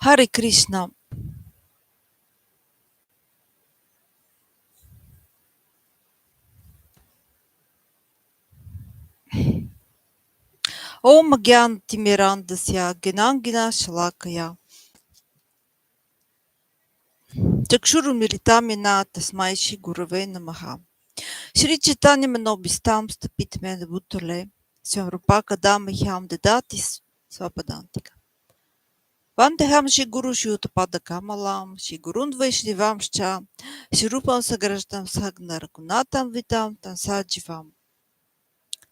Hare Krishna. Om Gyantimirandasya Gnangina Shalakaya Chakshurumiritamina Tasmai Shri Gurave Namaha. Shri Chaitanya Manobistam Stapitmen Butale Swamrupaka Damaham Dedatis Swapadantika. Vandeham Shri Guru Shutapada Kamalam Shri Gurun Vaishnivamscha Shri Rupam Sagrajtam Sagna Rakunatam Vitam Tansajivam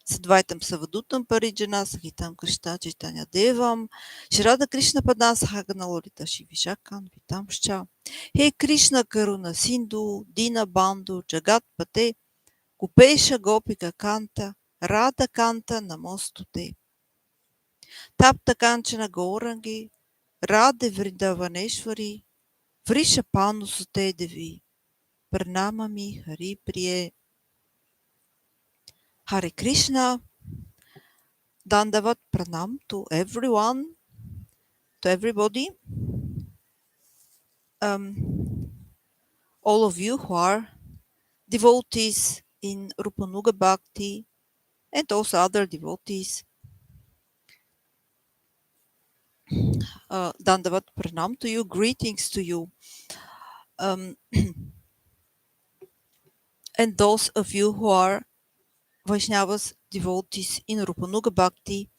Sadvaitam Savadutam Parijana Sahitam Krishna Chaitanya Devam Shri Krishna Padasa Hagana Lorita Shivishakan Vitamscha. He Krishna Karuna Sindhu Dina Bandhu Jagat Pate Kupesha Gopika Kanta Radha Kanta Namostute Tapta Kanchana Gaurangi Radhe Vrindavaneshwari Vrishapanu Sute Devi Pranamami Hari Priye. Hare Krishna. Dandavat Pranam to everyone, to everybody. All of you who are devotees in Rupanuga Bhakti and also other devotees. Dandavat Pranam to you, greetings to you. And those of you who are Vaishnavas, devotees in Rupanuga Bhakti,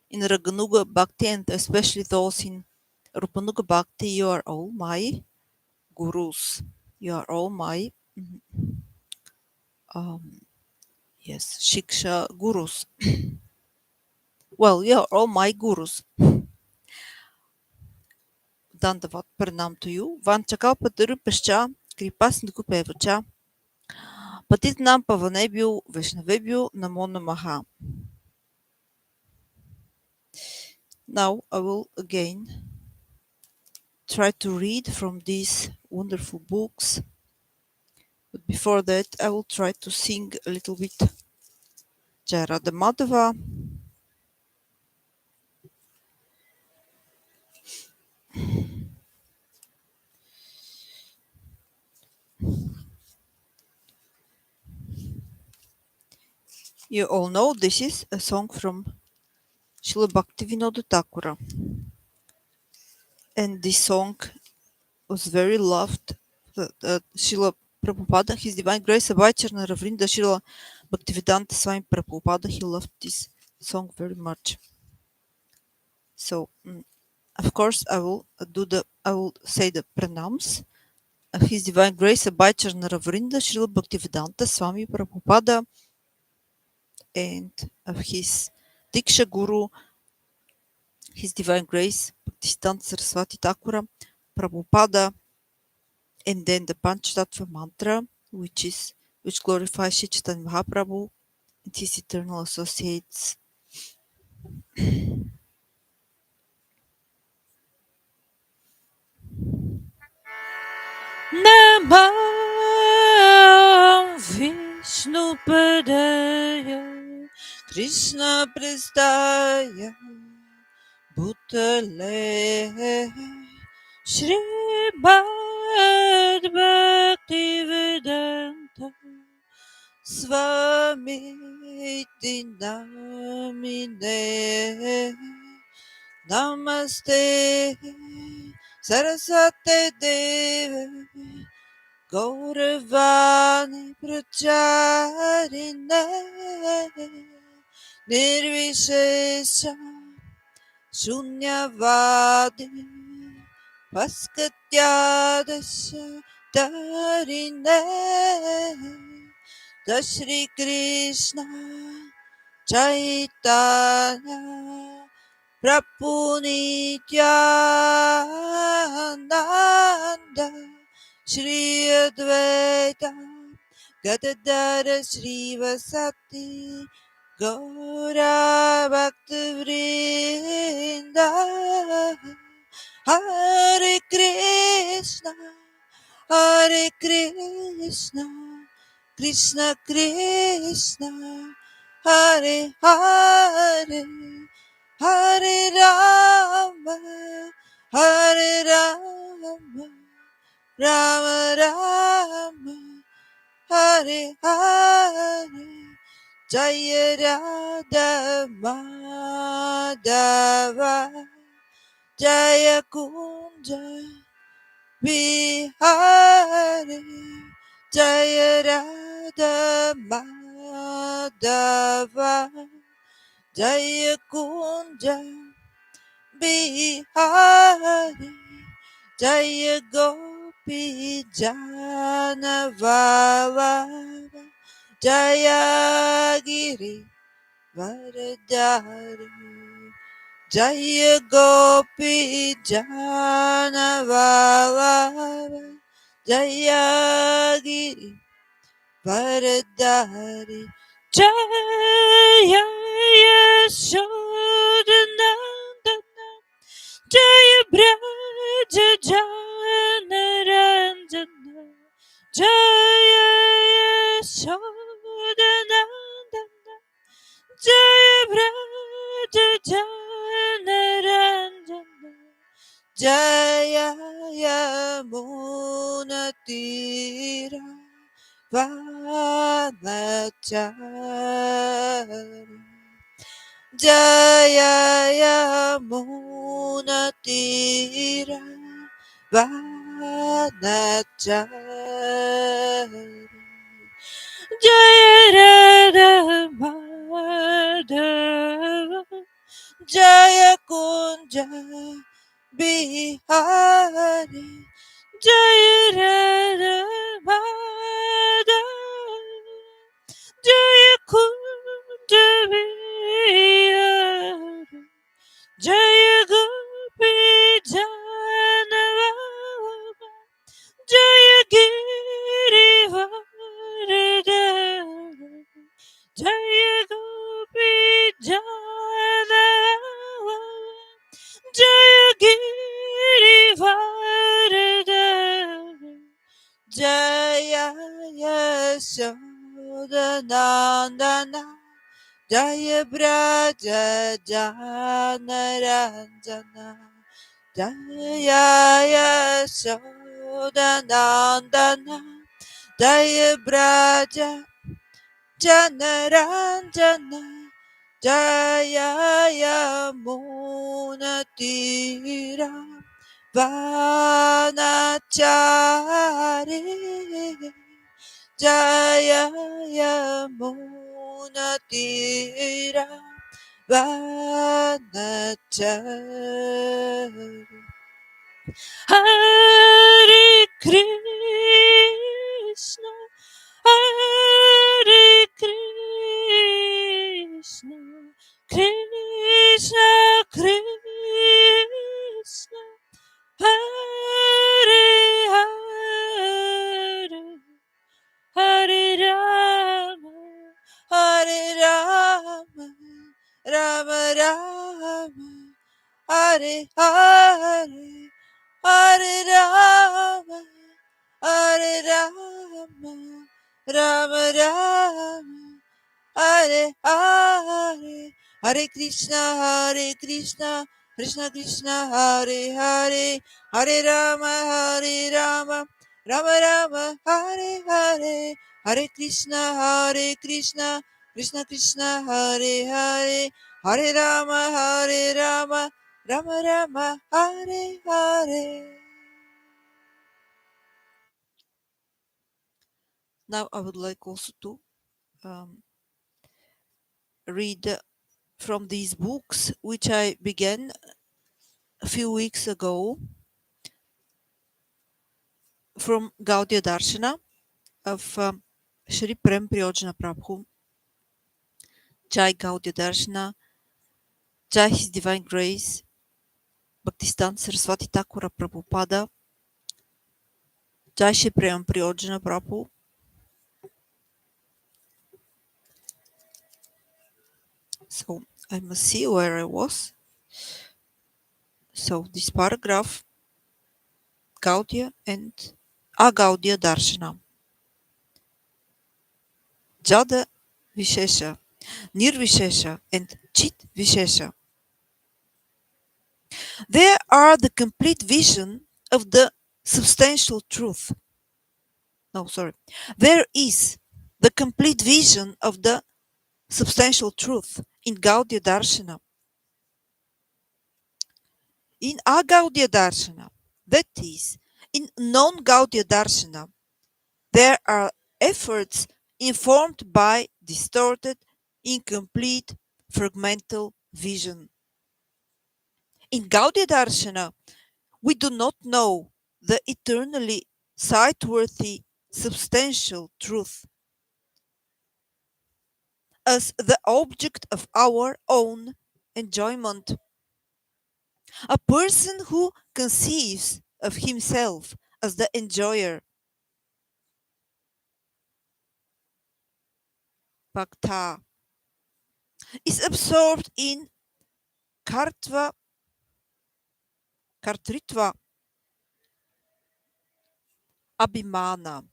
in Raganuga Bhakti, and especially those in Rupanuga Bhakti, you are all my gurus. You are all my yes, Shiksha gurus. Well, you are all my gurus. Dandavat Pranam to you. Vanchakapatarupischa, Kripasnikupevacha, Patitnam Pavanebhyo, Vaishnavebhyo, Namo Namaha. Now I will again try to read from these wonderful books. But before that, I will try to sing a little bit Jai Radha Madhava. You all know this is a song from Śrīla Bhaktivinoda Thakura. And this song was very loved. Śrīla Prabhupāda, His Divine Grace Abhayacharana Vrnda Śrīla Bhaktisiddhānta Swami Prabhupāda, he loved this song very much. So, of course, I will say the pranams. His Divine Grace Abhayacharana Vrnda Śrīla Bhaktisiddhānta Swami Prabhupāda, and of his Diksha Guru, His Divine Grace Bhaktisiddhānta Sarasvati Thakura Prabhupāda, and then the Panchatattva mantra, which glorifies Shri Chaitanya Mahaprabhu and his eternal associates. Namah Vishnu Padaya Krishna Prestaya Bhutale Śrīmad Bhaktivedanta Swamiti Namine Namaste Sarasvati Deve Gauravani Pracharine Nirvishesha Shunyavadi Paskatyadasya Darine Shri Krishna Chaitanya Prabhu Nityananda Shri Advaita Gadadara Srivasati Gaura Bhaktivinoda Hare Krishna Hare Krishna Krishna Krishna Hare Hare Hare Rama Hare Rama, Rama Rama, Hare Hare, Jaya Radha Madhava, Jaya Kunja Vihare, Jaya Radha Madhava, Jaya Kunja Vihare, Jaya Gopi Janavava, Jaya Giri Varadari, Jaya Gopi Janavava, Jaya Giri Varadari, Jaya Yashodanandana, Jaya Braja Janaranjana, Jaya Yashodanandana, Jaya Braja Janaranjana, Jaya Yamuna Tira Vanachari, Jaya Yamuna Tira Vanachari, Jaya Radha Madhava, Jaya Kunja Bihari, Jaya Radha Madhava, Jaya Kunja Bihari, Jaya Gopi Janavava, Jaya Giri Varadari, Jaya Gopi Janavava, Jaya Giri Varadari, Jaya Yashodanandana, Jaya Braja Janaranjana, Jaya Yashodanandana, Jaya Braja Janaranjana, Jaya Yamuna Tira Vanachari, Jaya Yamuna Tira Vanachari. Hare Krishna, Hare Krishna, Krishna Krishna, Hare Hare, Hare Rama, Hare Rama, Rama Rama, Hare Hare, Hare Rama, Hare Rama, Rama Rama, Hare Hare, Hare Krishna, Krishna Krishna, Hare Hare, Hare Rama, Rama Rama, Hare Hare, Hare Krishna, Krishna Krishna, Hare Hare, Hare Rama, Rama Rama, Hare Hare. Now I would like also to read from these books, which I began a few weeks ago, from Gaudyia Darshana of Shri Prem Prayojana Prabhu, Jai Gaudyia Darshana, Jai His Divine Grace, Bhaktisiddhānta Sarasvati Ṭhākura Prabhupāda, Jai Shri Prema Prayojana Prabhu. So I must see where I was. So this paragraph, Gaudyia and Gaudyia Darshana. Jada Vishesha, Nirvishesha and Chit Vishesha. They are the complete vision of the substantial truth. No, sorry. There is the complete vision of the substantial truth in Gaudiya Darshana. In Agaudiya Darshana, that is, in non-Gaudiya Darshana, there are efforts informed by distorted, incomplete, fragmental vision. In Gaudiya Darshana, we do not know the eternally sightworthy substantial truth as the object of our own enjoyment. A person who conceives of himself as the enjoyer, bhakta, is absorbed in kartva, kartritva, abhimana,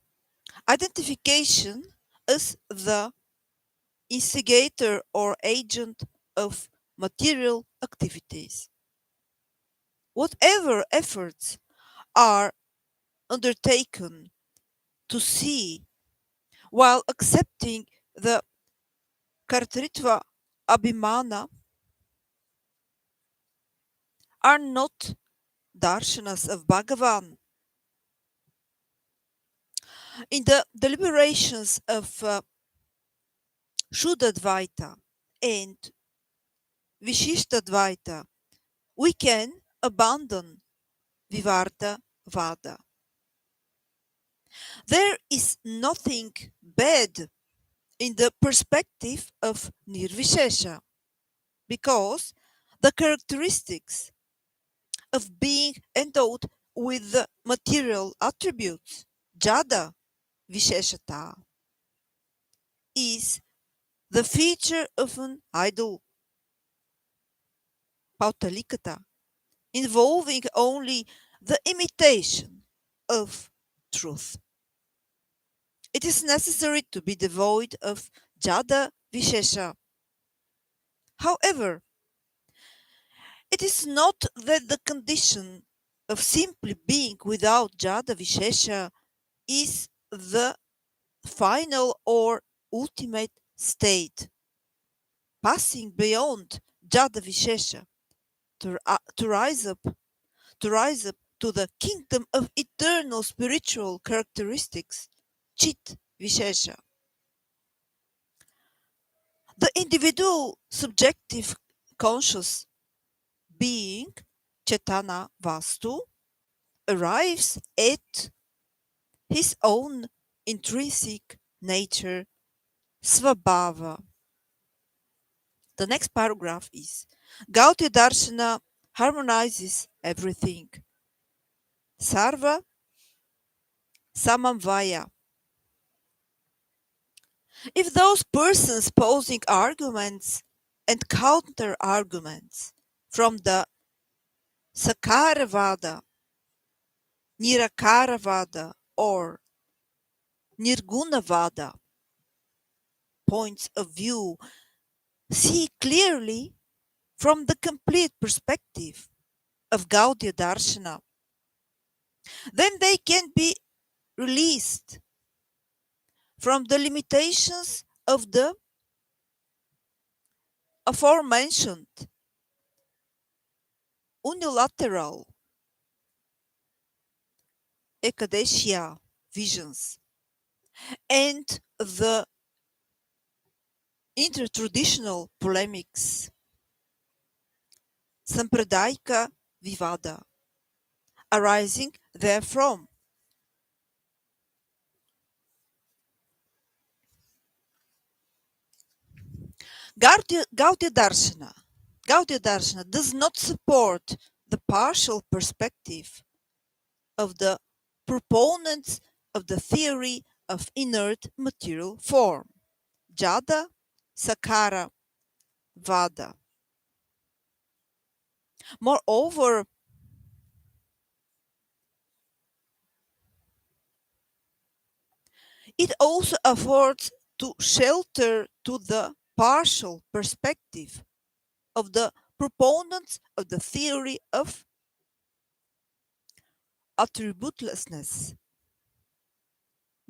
identification as the instigator or agent of material activities. Whatever efforts are undertaken to see while accepting the kartritva abhimana are not darshanas of Bhagavan. In the deliberations of Shuddha and Vishishtadvaita, we can abandon Vivarta Vada. There is nothing bad in the perspective of Nirvishesha because the characteristics of being endowed with the material attributes, Jada Visheshata, is the feature of an idol, Pautalikata, involving only the imitation of truth. It is necessary to be devoid of Jada Vishesha. However, it is not that the condition of simply being without Jada Vishesha is the final or ultimate state. Passing beyond Jada Vishesha to rise up to the kingdom of eternal spiritual characteristics, Chit Vishesha. The individual subjective conscious being, Chetana Vastu, arrives at his own intrinsic nature, Svabhava. The next paragraph is Gaudiya Darshana harmonizes everything. Sarva Samamvaya. If those persons posing arguments and counter arguments from the Sakaravada, Nirakaravada, or Nirgunavada points of view see clearly from the complete perspective of Gaudiya Darshana, then they can be released from the limitations of the aforementioned unilateral Ekadeshya visions and the intertraditional polemics, Sampradayika Vivada, arising therefrom. Gaudiya Darshana does not support the partial perspective of the proponents of the theory of inert material form, Jada Sakara Vada. Moreover, it also affords to shelter to the partial perspective of the proponents of the theory of attributelessness,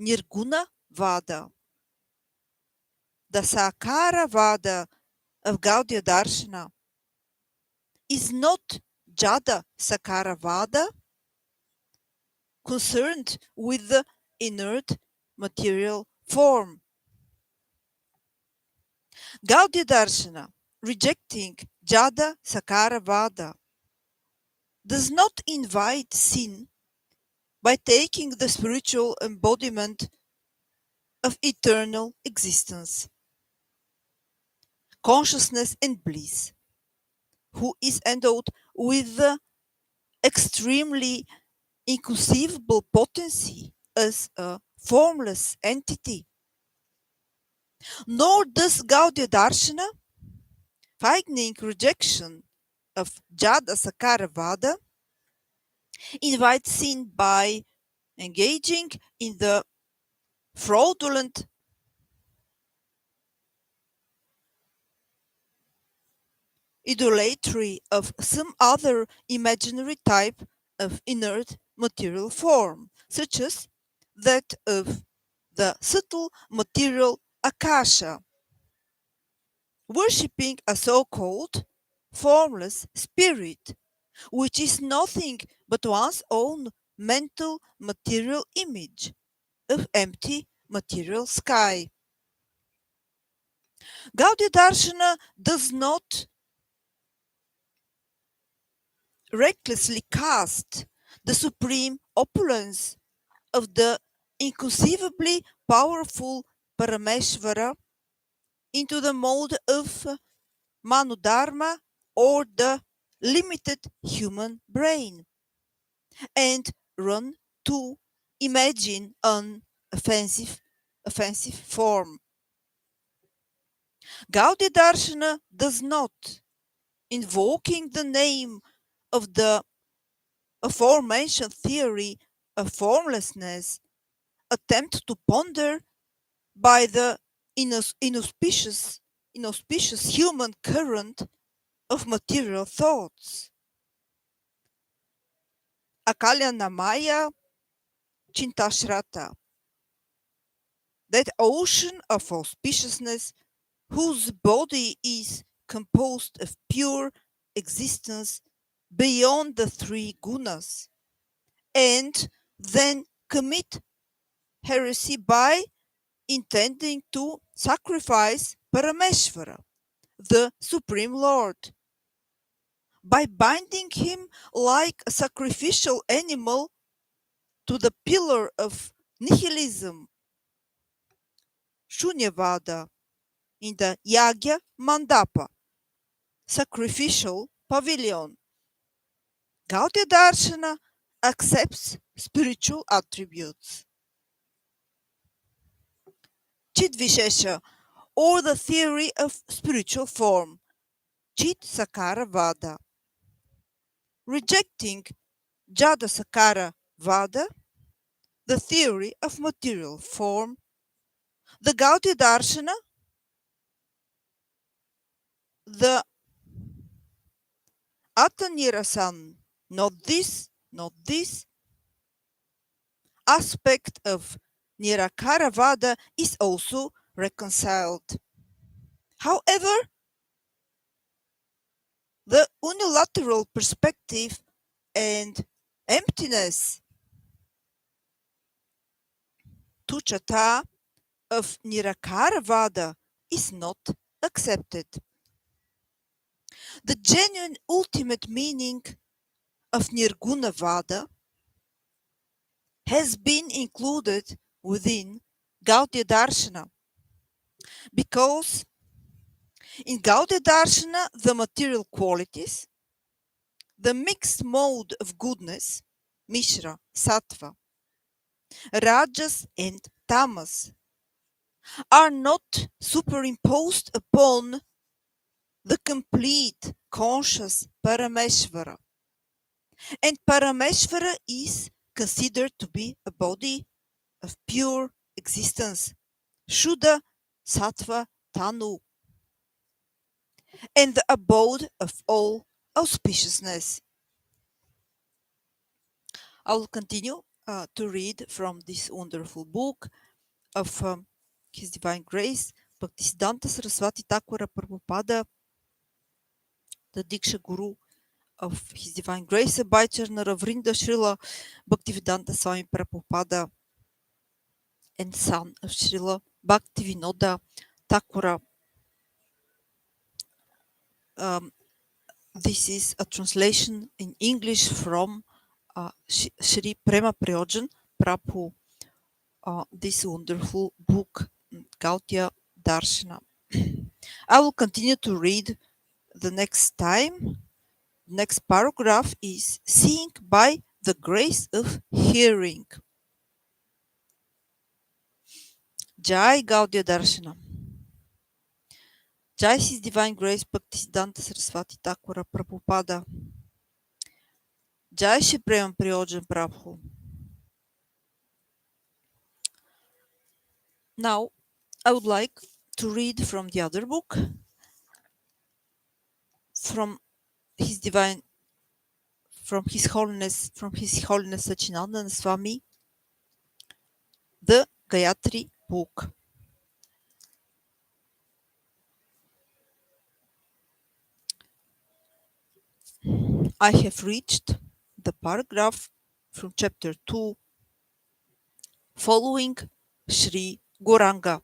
Nirguna Vada. The Sakara Vada of Gaudiya Darshana is not Jada Sakara Vada, concerned with the inert material form. Gaudiya Darshana, rejecting Jada Sakara Vada, does not invite sin by taking the spiritual embodiment of eternal existence, consciousness and bliss, who is endowed with the extremely inconceivable potency as a formless entity. Nor does Gaudiya Darshana, finding rejection of Jada Sakara Vada, invite sin by engaging in the fraudulent idolatry of some other imaginary type of inert material form, such as that of the subtle material akasha, worshipping a so-called formless spirit, which is nothing but one's own mental material image of empty material sky. Gaudiya Darshana does not recklessly cast the supreme opulence of the inconceivably powerful Parameshvara into the mold of Manodharma or the limited human brain, and run to imagine an offensive form. Gaudiya Darshana does not, invoking the name of the aforementioned theory of formlessness, attempt to ponder by the inauspicious human current of material thoughts. Akalyanamaya Chintashrata, that ocean of auspiciousness whose body is composed of pure existence beyond the three gunas, and then commit heresy by intending to sacrifice Parameshvara, the Supreme Lord, by binding him like a sacrificial animal to the pillar of nihilism, Shunyavada, in the Yagya Mandapa, sacrificial pavilion. Gaudiya Darshana accepts spiritual attributes. Chidvishesha, or the theory of spiritual form, Chit Sakara Vada. Rejecting Jada Sakara Vada, the theory of material form, the Gaudiya Darshana, the Atanirasan, not this aspect of Nirakara Vada is also reconciled. However, the unilateral perspective and emptiness tuchata of Nirakara Vada is not accepted. The genuine ultimate meaning of Nirguna Vada has been included within Gaudiya Darshana, because in Gaudiya Darshana the material qualities, the mixed mode of goodness, Mishra, Sattva, Rajas and Tamas, are not superimposed upon the complete conscious Parameshvara, and Parameshvara is considered to be a body of pure existence, Shuddha Sattva Tanu. and the abode of all auspiciousness. I will continue to read from this wonderful book of His Divine Grace, Bhaktisiddhānta Sarasvati Thakura Prabhupāda, the Diksha Guru of His Divine Grace, Bhaicharna Vrnda Śrīla Bhaktivedanta Swami Prabhupada, and son of Śrīla Bhaktivinoda Thakura. This is a translation in English from Shri Prema Prayojana Prabhu, this wonderful book, Gaudyia Darshana. I will continue to read the next time. Next paragraph is seeing by the grace of hearing. Jai Gaudyia Darshana. Jai His Divine Grace Bhaktisiddhānta Sarasvati Thakura Prabhupāda. Jai Shri Prema Prayojana Prabhu. Now, I would like to read from the other book, from His Holiness Sachinandana Swami, the Gayatri book. I have reached the paragraph from chapter 2 following Sri Gauranga.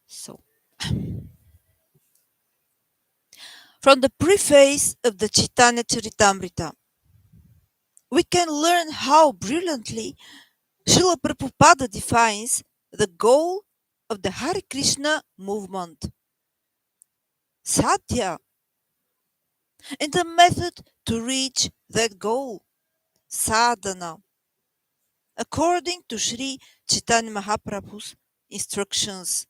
So, from the preface of the Chaitanya Charitamrita, we can learn how brilliantly Srila Prabhupada defines the goal of the Hare Krishna movement, sadhya, and the method to reach that goal, sadhana, according to Sri Chaitanya Mahaprabhu's instructions.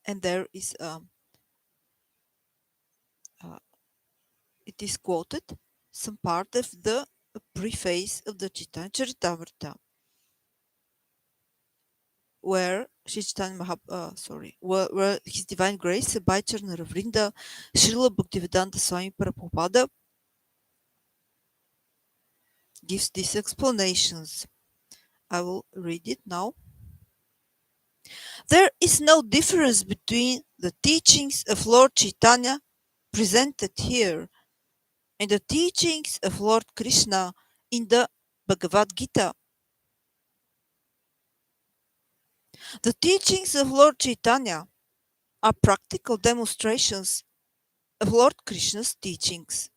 And there is it is quoted some part of the preface of the Chaitanya Charitamrita, where where His Divine Grace Bhaicharna Vrnda Śrīla Bhaktivedanta Swami Prabhupāda gives these explanations. I will read it now. There is no difference between the teachings of Lord Chaitanya presented here and the teachings of Lord Krishna in the Bhagavad Gita. The teachings of Lord Chaitanya are practical demonstrations of Lord Krishna's teachings.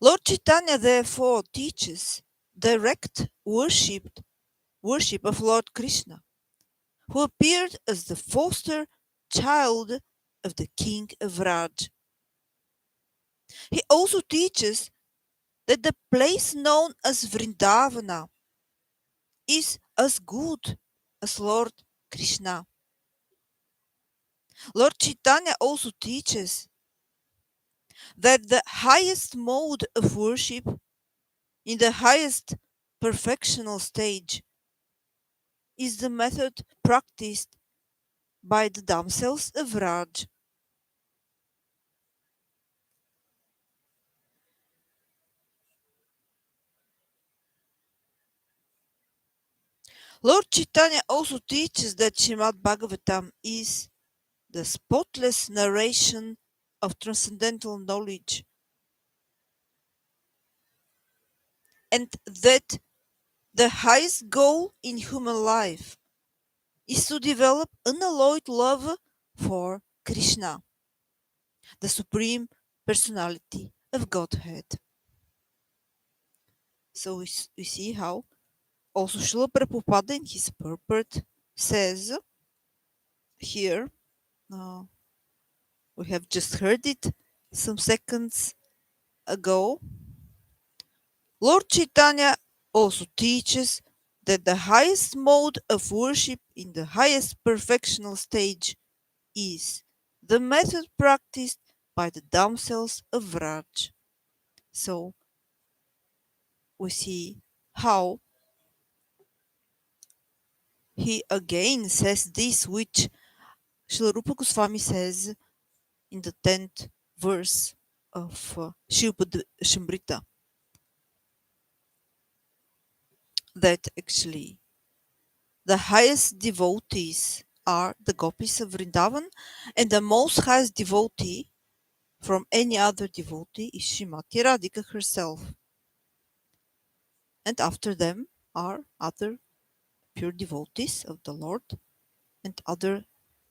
Lord Chaitanya therefore teaches direct worship of Lord Krishna, who appeared as the foster child of the king of Raj. He also teaches that the place known as Vrindavana is as good as Lord Krishna. Lord Chaitanya also teaches that the highest mode of worship in the highest perfectional stage is the method practiced by the damsels of Raj. Lord Chaitanya also teaches that Srimad Bhagavatam is the spotless narration of transcendental knowledge, and that the highest goal in human life is to develop unalloyed love for Krishna, the Supreme Personality of Godhead. So we see how also Srila Prabhupada in his purport says here, we have just heard it some seconds ago, Lord Chaitanya also teaches that the highest mode of worship in the highest perfectional stage is the method practiced by the damsels of Vraj. So we see how he again says this, which Srila Rupa Goswami says in the 10th verse of Shimrita, that actually the highest devotees are the gopis of Vrindavan, and the most highest devotee from any other devotee is Srimati Radhika herself. And after them are other pure devotees of the Lord, and other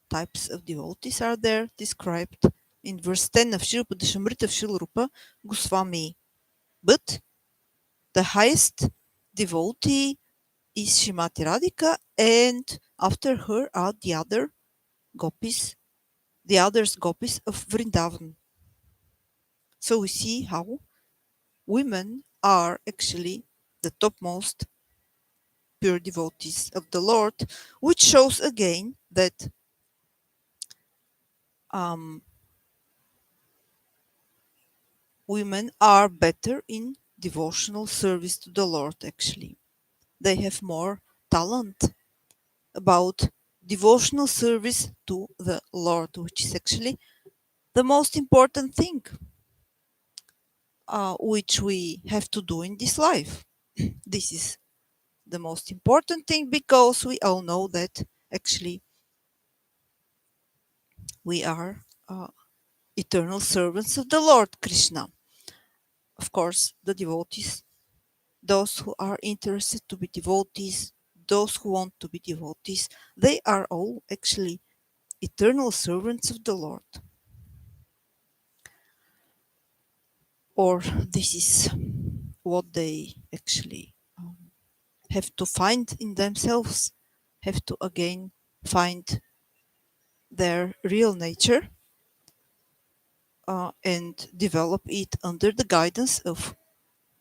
types of devotees are there described in verse 10 of Shrimrita of Srila Rupa Goswami. But the highest devotee is Srimati Radhika, and after her are the other gopis, the others gopis of Vrindavan. So we see how women are actually the topmost pure devotees of the Lord, which shows again that um, women are better in devotional service to the Lord, actually. They have more talent about devotional service to the Lord, which is actually the most important thing which we have to do in this life. This is the most important thing because we all know that actually we are eternal servants of the Lord Krishna. Of course, the devotees, those who are interested to be devotees, those who want to be devotees, they are all actually eternal servants of the Lord. Or this is what they actually have to find in themselves, have to again find their real nature and develop it under the guidance of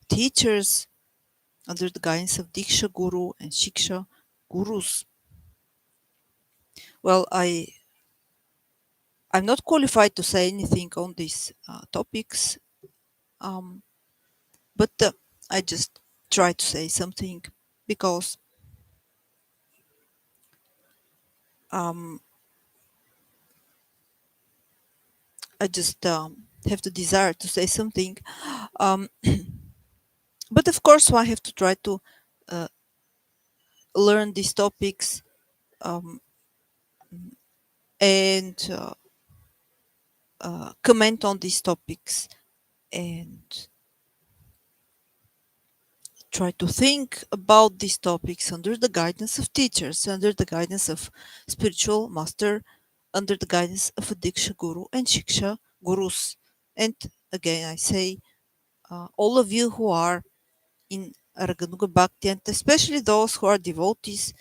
teachers, under the guidance of Diksha Guru and Shiksha Gurus. Well, I'm not qualified to say anything on these topics, um, but I just try to say something because um, I just have the desire to say something. Um, but of course, I have to try to uh, learn these topics um, and comment on these topics and try to think about these topics under the guidance of teachers, under the guidance of spiritual master, under the guidance of a Diksha Guru and Shiksha Gurus. And again, I say, all of you who are in Raganuga Bhakti, and especially those who are devotees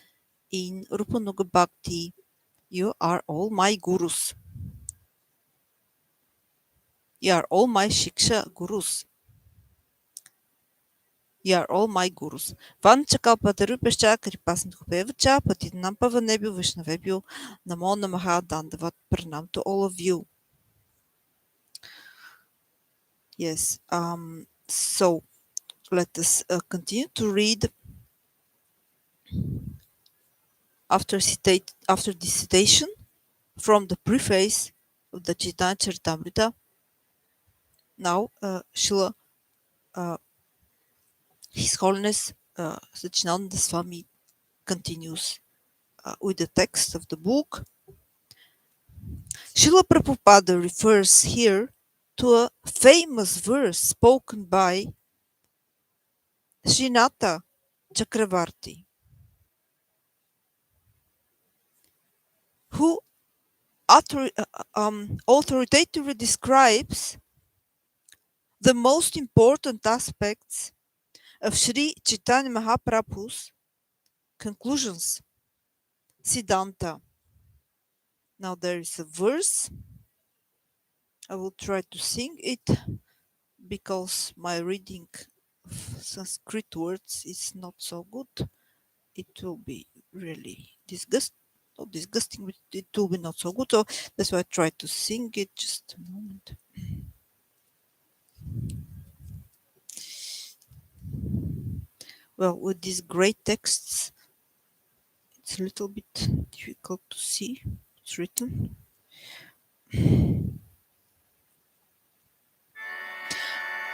in Rupanuga Bhakti, you are all my gurus. You are all my Shiksha Gurus. You are all my gurus. Vanchakapatarupischa Kripasanthupevacha Patidnam Pavanebhyo Vishnavebhyo Namo Namaha Dandavat Pranam to all of you. Yes. So let us continue to read after this citation from the preface of the Chaitanya Charitamrita. Now, Srila His Holiness Satchidananda Swami continues with the text of the book. Srila Prabhupada refers here to a famous verse spoken by Srinatha Chakravarti, who authoritatively describes the most important aspects of Sri Chaitanya Mahaprabhu's conclusions, Siddhanta. Now there is a verse. I will try to sing it because my reading of Sanskrit words is not so good. It will be really disgusting. not disgusting, but it will be not so good. So that's why I try to sing it. Just a moment. Well, with these great texts, it's a little bit difficult to see what's written.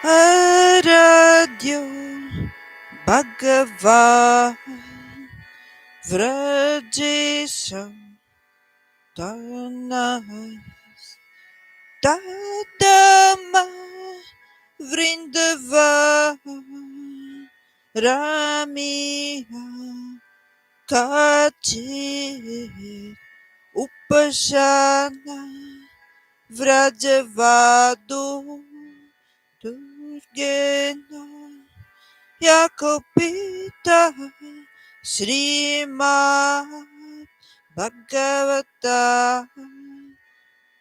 Aradhyo Bhagavan Vrajesham Tanas Tadama Vrindavan Ramiya Kachit Upashana Vrajavadu Durgena Yakopita Śrīmad Bhagavata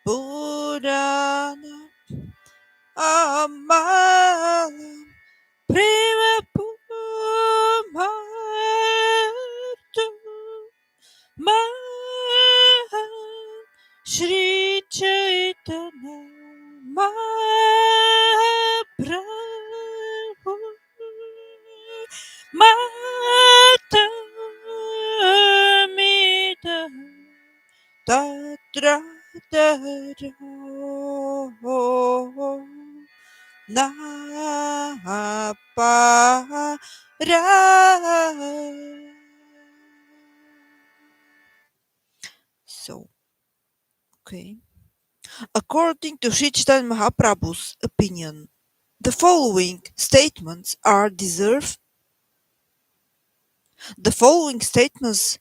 Purana Amalam Prema Purusottama Maha Shri Chaitanya Mahaprabhu Matamida Tatra Tara Napara. So, okay. According to Sri Chaitanya Mahaprabhu's opinion, the following statements are deserve. The following statements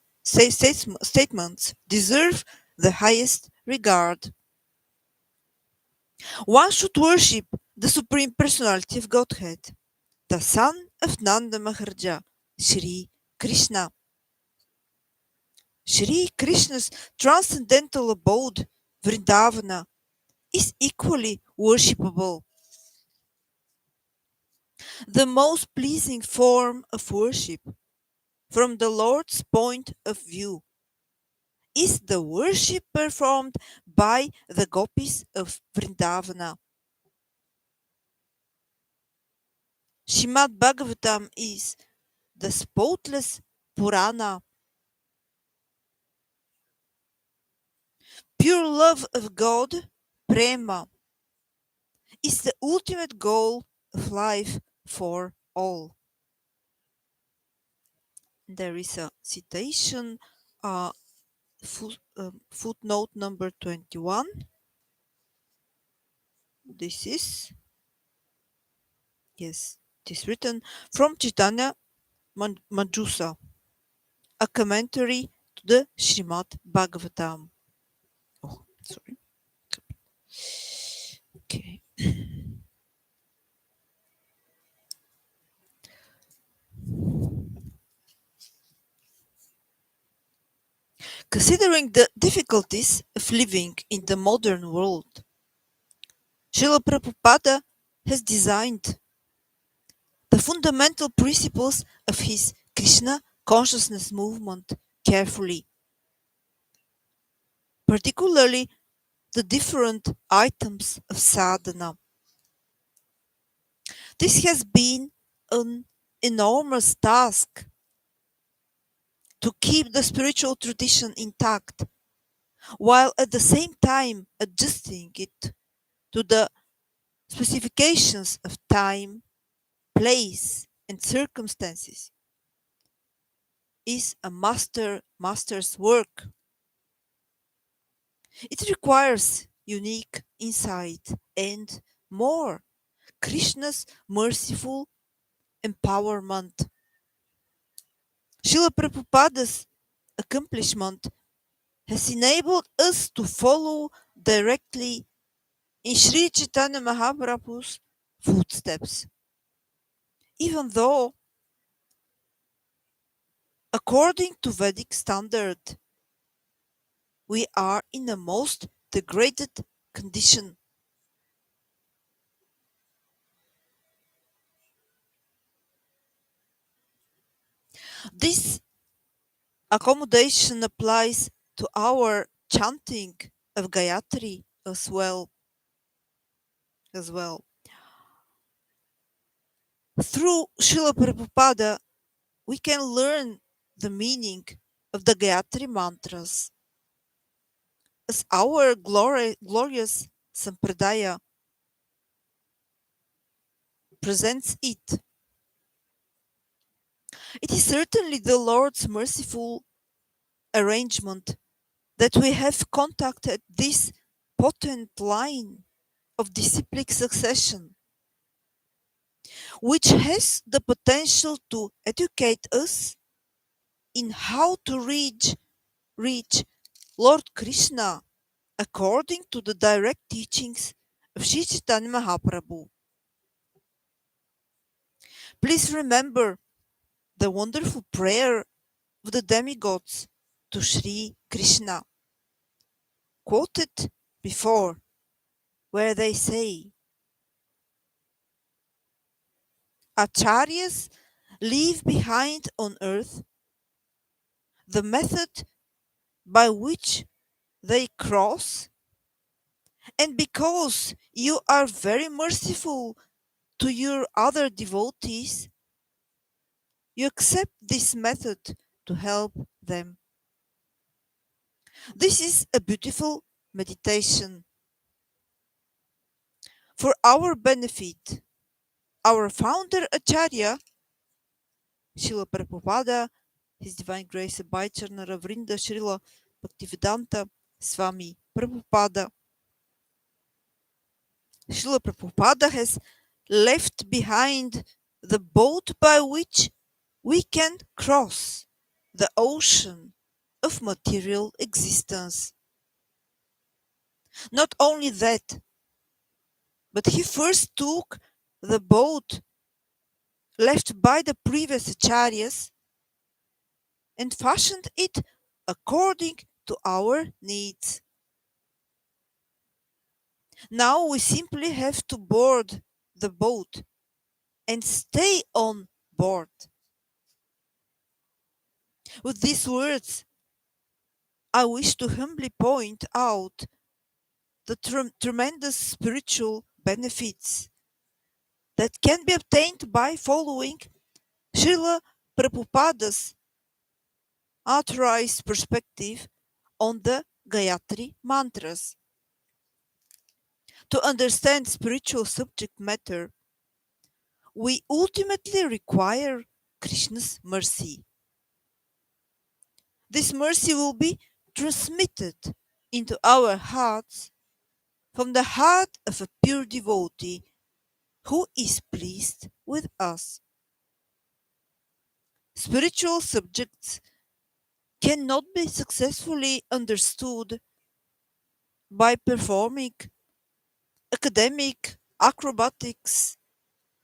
deserve the highest regard. One should worship the Supreme Personality of Godhead, the son of Nanda Maharaj, Shri Krishna. Shri Krishna's transcendental abode, Vrindavana, is equally worshipable. The most pleasing form of worship, from the Lord's point of view, is the worship performed by the gopis of Vrindavana. Śrīmad Bhagavatam is the spotless Purana. Pure love of God, Prema, is the ultimate goal of life for all. There is a citation, footnote number 21. This is, yes, it is written from Chaitanya Manjusa, a commentary to the Śrīmad Bhagavatam. Oh, sorry. Okay. Considering the difficulties of living in the modern world, Srila Prabhupada has designed the fundamental principles of his Krishna consciousness movement carefully, particularly the different items of sadhana. This has been an enormous task to keep the spiritual tradition intact, while at the same time adjusting it to the specifications of time, place, and circumstances, is a master's work. It requires unique insight and more Krishna's merciful empowerment. Srila Prabhupada's accomplishment has enabled us to follow directly in Sri Chaitanya Mahaprabhu's footsteps. Even though, according to Vedic standard, we are in a most degraded condition. This accommodation applies to our chanting of Gayatri as well. Through Srila Prabhupada, we can learn the meaning of the Gayatri mantras as our glorious Sampradaya presents it. It is certainly the Lord's merciful arrangement that we have contacted this potent line of disciplic succession, which has the potential to educate us in how to reach Lord Krishna according to the direct teachings of Sri Chaitanya Mahaprabhu. Please remember the wonderful prayer of the demigods to Sri Krishna, quoted before, where they say, Acharyas leave behind on earth the method by which they cross, and because you are very merciful to your other devotees, you accept this method to help them. This is a beautiful meditation. For our benefit, our founder Acharya, Srila Prabhupāda, His Divine Grace Abhayacharana Vrnda Śrīla Bhaktisiddhānta Swami Prabhupāda, Srila Prabhupada has left behind the boat by which we can cross the ocean of material existence. Not only that, but he first took the boat left by the previous acharyas and fashioned it according to our needs. Now we simply have to board the boat and stay on board. With these words, I wish to humbly point out the tremendous spiritual benefits that can be obtained by following Srila Prabhupada's authorized perspective on the Gayatri mantras. To understand spiritual subject matter, we ultimately require Krishna's mercy. This mercy will be transmitted into our hearts from the heart of a pure devotee who is pleased with us. Spiritual subjects cannot be successfully understood by performing academic acrobatics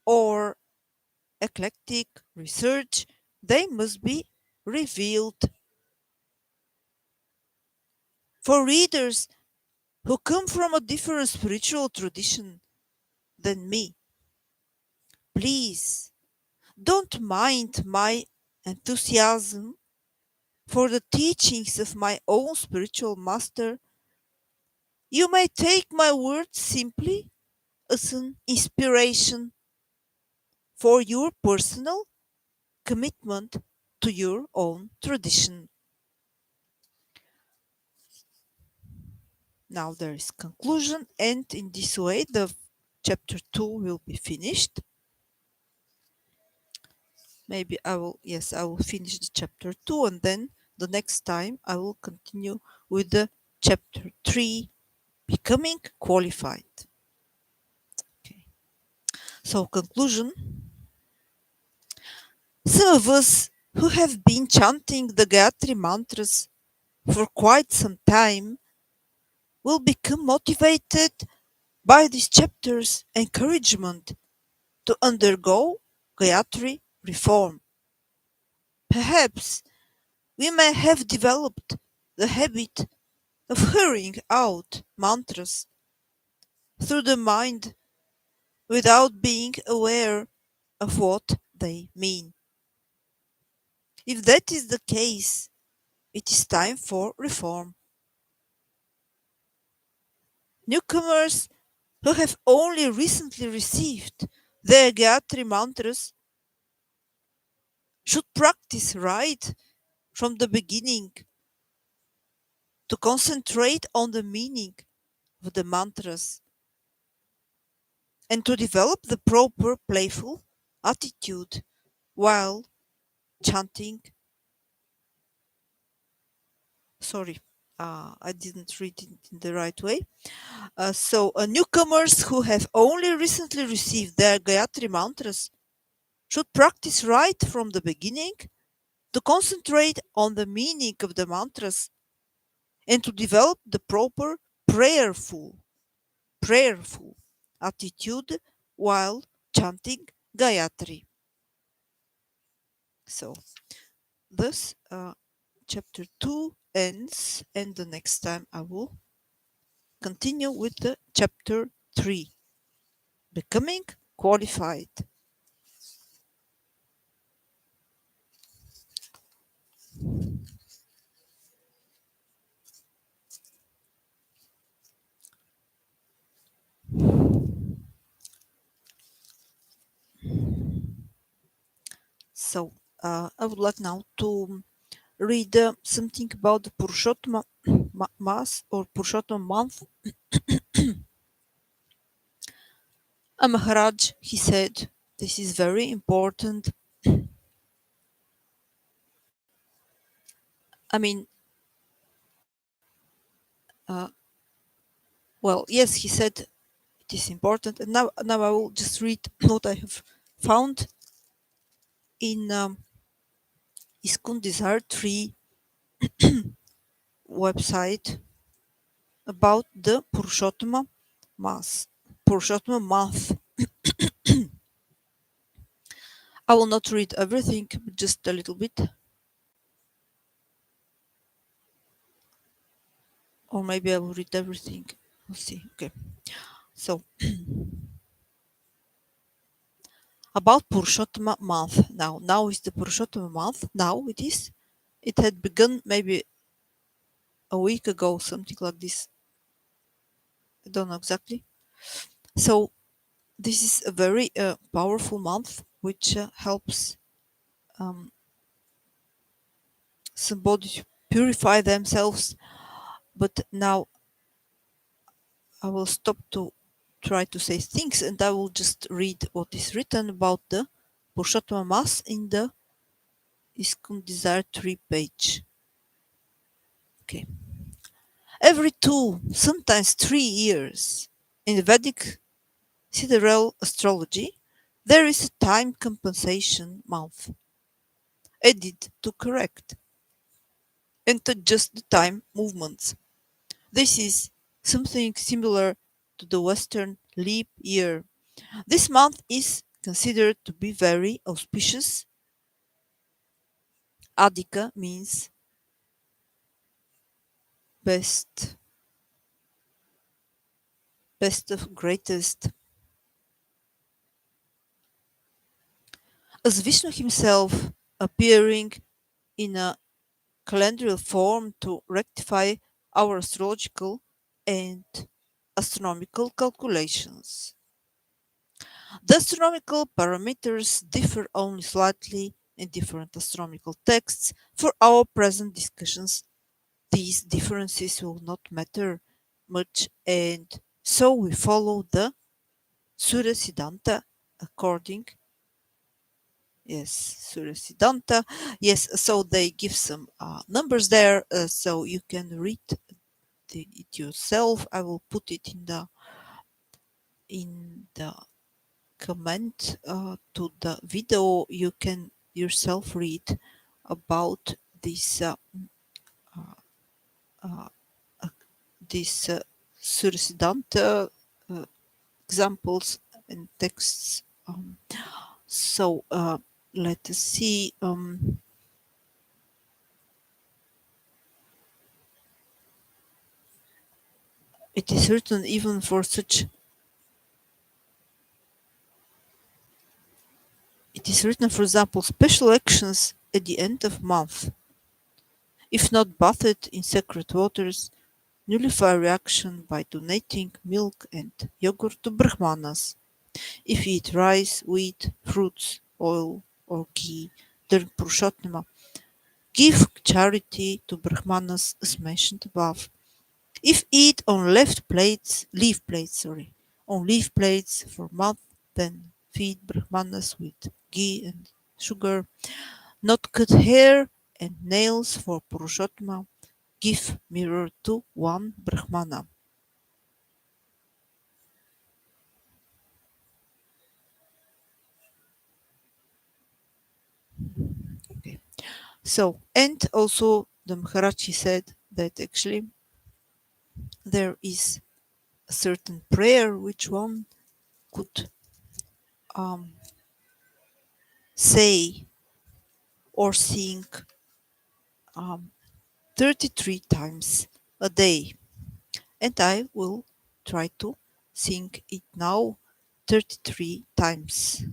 or eclectic research. They must be revealed. For readers who come from a different spiritual tradition than me, please don't mind my enthusiasm for the teachings of my own spiritual master. You may take my words simply as an inspiration for your personal commitment to your own tradition. Now there is conclusion, and in this way the chapter 2 will be finished. Maybe I will finish the chapter 2, and then the next time I will continue with the chapter 3, becoming qualified. Okay. So conclusion. Some of us who have been chanting the Gayatri mantras for quite some time will become motivated by this chapter's encouragement to undergo Gayatri reform. Perhaps we may have developed the habit of hearing out mantras through the mind without being aware of what they mean. If that is the case, it is time for reform. Newcomers who have only recently received their Gayatri mantras should practice right from the beginning to concentrate on the meaning of the mantras and to develop the proper playful attitude while chanting. Sorry, I didn't read it in the right way. Newcomers who have only recently received their Gayatri mantras should practice right from the beginning to concentrate on the meaning of the mantras and to develop the proper prayerful attitude while chanting Gayatri. So, thus chapter 2 ends, and the next time I will continue with the chapter 3, becoming qualified. So, I would like now to read something about the Purusottama Mass or Purusottama month. A Maharaj, he said, this is very important. I mean, uh, well, yes, he said it is important. And now I will just read what I have found in ISKCON Desire Tree website about the Purusottama Mass, Purusottama month. I will not read everything, but just a little bit. Or maybe I will read everything. We'll see. Okay. So, about Purusottama month. Now is the Purusottama month. Now it is. It had begun maybe a week ago, something like this. I don't know exactly. So, this is a very powerful month which helps somebody to purify themselves. But now I will stop to try to say things and I will just read what is written about the Purusottama Mass in the ISKCON Desire Tree page. Okay. Every 2, sometimes 3 years in the Vedic sidereal astrology, there is a time compensation month added to correct and adjust the time movements. This is something similar to the Western leap year. This month is considered to be very auspicious. Adhika means best, best of greatest. As Vishnu himself appearing in a calendrical form to rectify our astrological and astronomical calculations. The astronomical parameters differ only slightly in different astronomical texts. For our present discussions, these differences will not matter much, and so we follow the Surasiddhanta according. Yes, Surasiddhanta. Yes, so they give some numbers there, so you can read it yourself. I will put it in the comment to the video. You can yourself read about this Surasiddhanta examples and texts. So let us see. It is written even for such. It is written, for example, special actions at the end of month. If not bathed in sacred waters, nullify reaction by donating milk and yogurt to Brahmanas. If you eat rice, wheat, fruits, oil, or ghee during Purusottama, give charity to Brahmanas as mentioned above. If eat on leaf plates for a month, then feed Brahmanas with ghee and sugar. Not cut hair and nails for Purusottama. Give mirror to one Brahmana. Okay. So, and also the Maharaji said that actually there is a certain prayer which one could um, say or sing um, 33 times a day. And I will try to sing it now 33 times.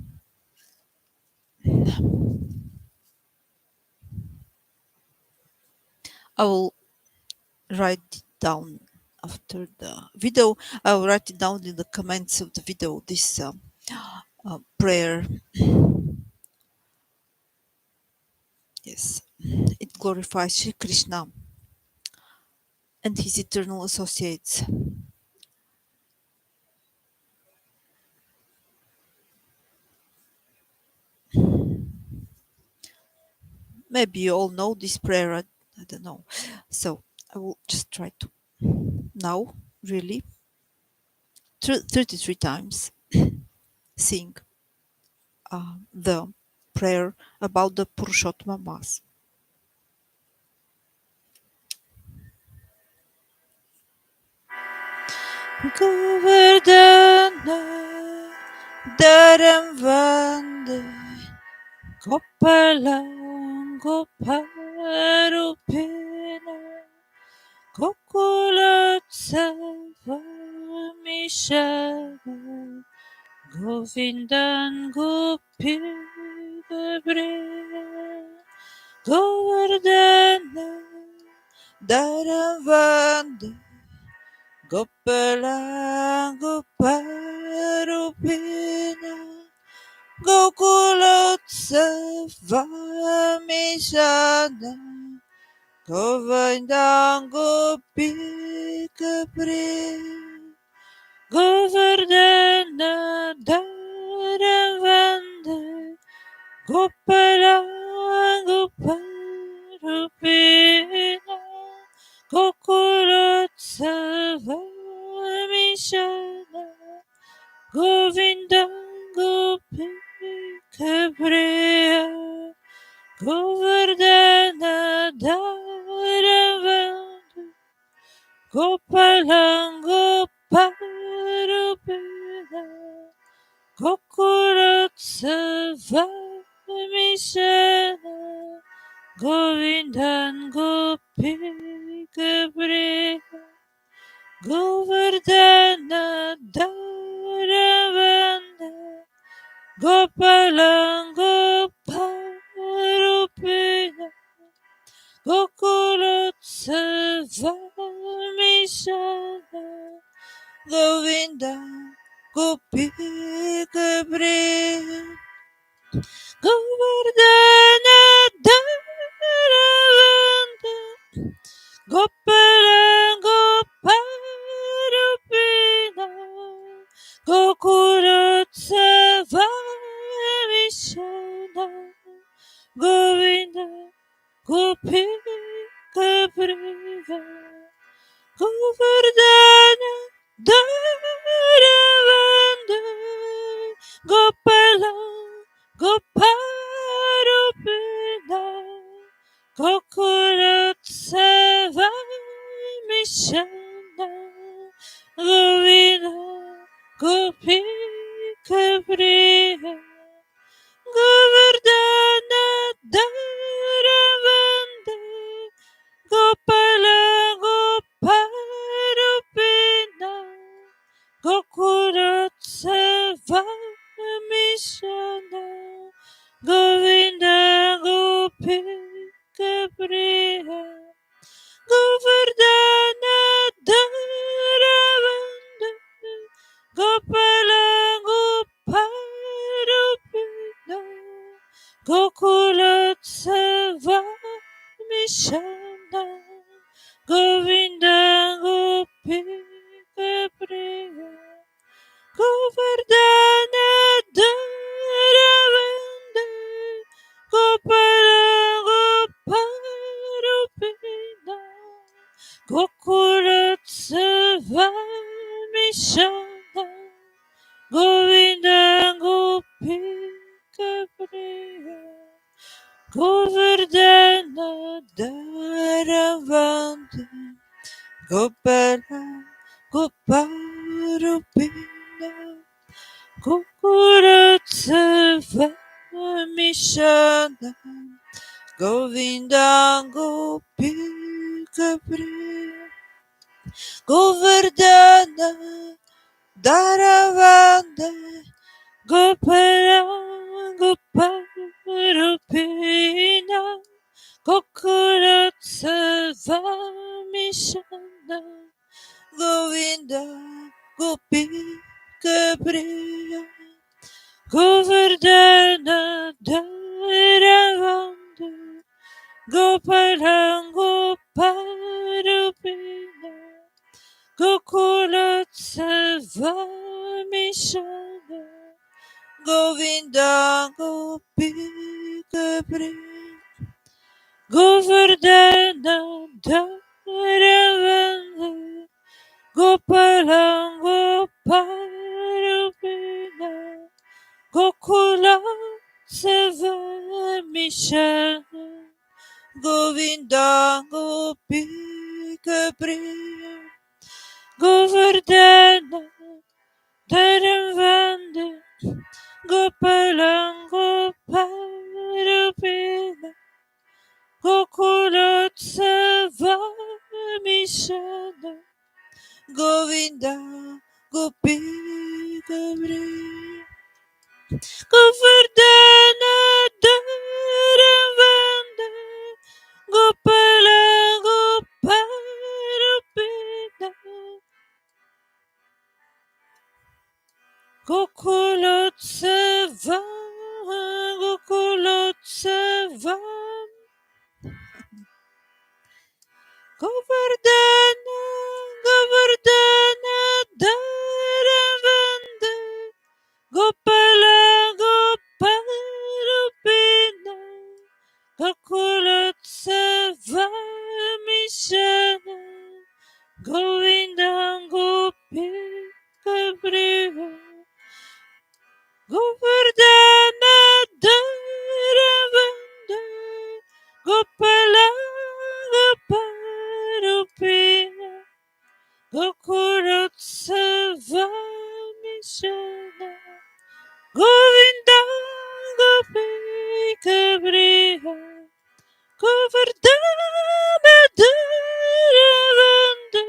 I will write it down after the video. I will write it down in the comments of the video, this prayer. Yes, it glorifies Sri Krishna and his eternal associates. Maybe you all know this prayer, I don't know. So I will just try to now, really, 33 times sing the prayer about the Purushottama Mass. Govardhana Dharam Vande Gopalam Goparupena Gokulatsavam Mishava Govindan Gopigabre Govardhana Dharam Vande Gopalam Goparupena Gokulatsavam Govindam Gopikapre Govardhana Dharavande Gopala Goparupena Gokulutsavamishana Govindam Gopikapre Govardhana Dharavande Gopalam Goparupena Gokulutsavamishana Govindan Gopikapre Govardhana Dharavande Gopalam Goparupena Gokulutsavamishana Govinda Gopikapre Govardhana Dharavande Gopalam Goparupena Gokulutsavamishana Govinda Gopikapre Govardhana Dharavande Gopalam Goparupena Gokulutsavamishana Govinda Gopikapre Govardhana Dharavande Gopalam Goparupena Gokulutsavamishana Govinda Gopikapre Gopala Goparupina Gokulutsava Mishana Govinda Gopika Priya Govardhana Dharavanda Gopala Goparupina Gokulutsava Mishana Govinda Gopika Priya Govardhana Dharavanda Gopala Goparupina Gokulutsava Mishana Govinda Gopika Priya Govardhana Dharavanda Gopala Goparupina Gokulutsava Mishana Govinda Gopika Priya Govardhana Dharavanda Gopala Goparupina Gokulutsava Mishana Govinda Gopika Priya Govardhana Dharavanda Gopala Goparupina Gokulutsava Mishana Govinda Gopika Priya Govardhana Dharavanda Gopala Goparupina Gokulutsava Mishana Govinda Gopika Priya Govardhana Dharavanda Gopala Goparupina Gokulutsava Govardhana Dharavanda Gopala Goparupina Gokulutsava Mishana Govinda Gopika Priya Govardhana Dharavanda Gopala Goparupina Gokulutsava Mishana Govinda Gopika Priya Govardhana Dharavanda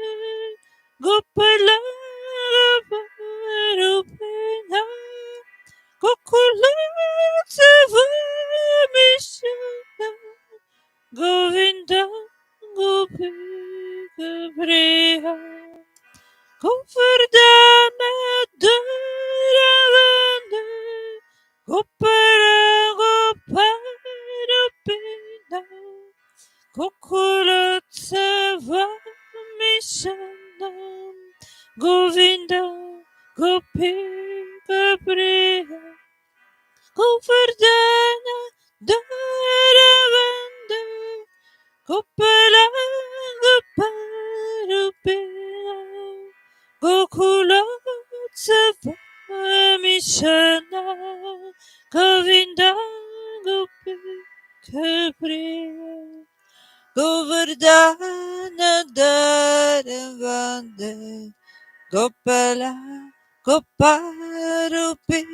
Gopala Goparupina Gokulutsava Mishana Govinda Gopika Priya Govardhana Dharavanda Gopala Goparupina Gokulutsava Mishana Govinda Gopika Priya Govardhana Dharavanda Gopala Goparupina Gokulutsava Mishana Govinda Gopika Priya Govardhana Dharavanda Gopala Goparupina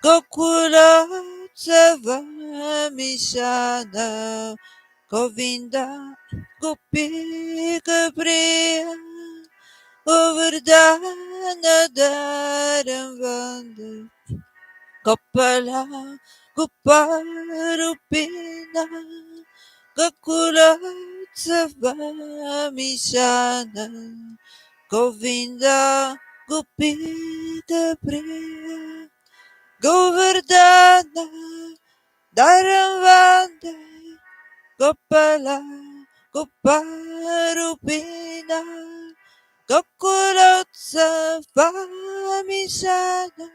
Gokulutsava Mishana Govinda Gopika Priya Govardhana Dharavanda Gopala Goparupina Gokulutsava Mishana Govinda Gopika Priya Govardhana Dharavanda Gopala Goparupina Gokulotsavamishana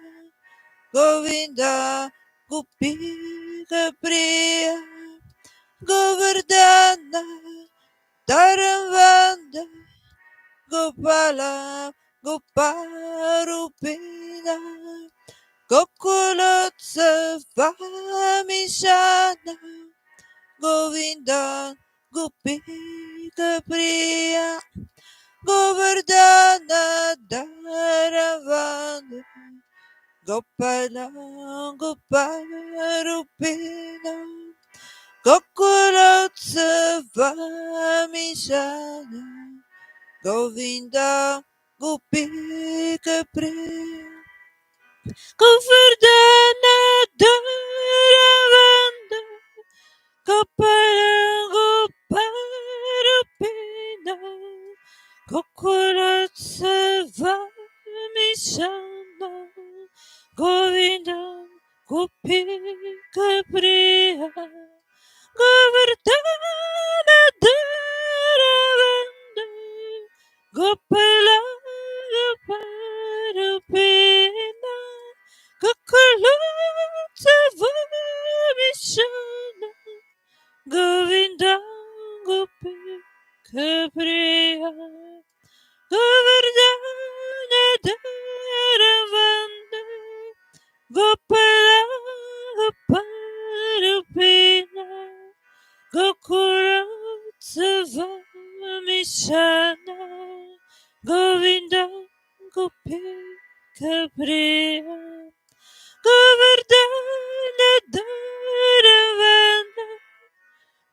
Govinda Gopika Priya Govardhana Dharavanda Gopala Goparupina Gokulotsavamishana Govinda Gopika Priya Govardhana Dharavanda Gopala Goparupina Gokulotsavamishana Govinda Gopika Priya Govardhana Dharavanda Gopala Goparupina Gokulotsavamishana Govinda Gopika Priya Govardhana Dharavanda Gopala Goparupina Gokulotsavamishana Govinda Gopika Priya Govardhana Dharavanda Gopala Goparupina Gokulotsavamishana Govinda Gopika Priya Govardhana Dharavanda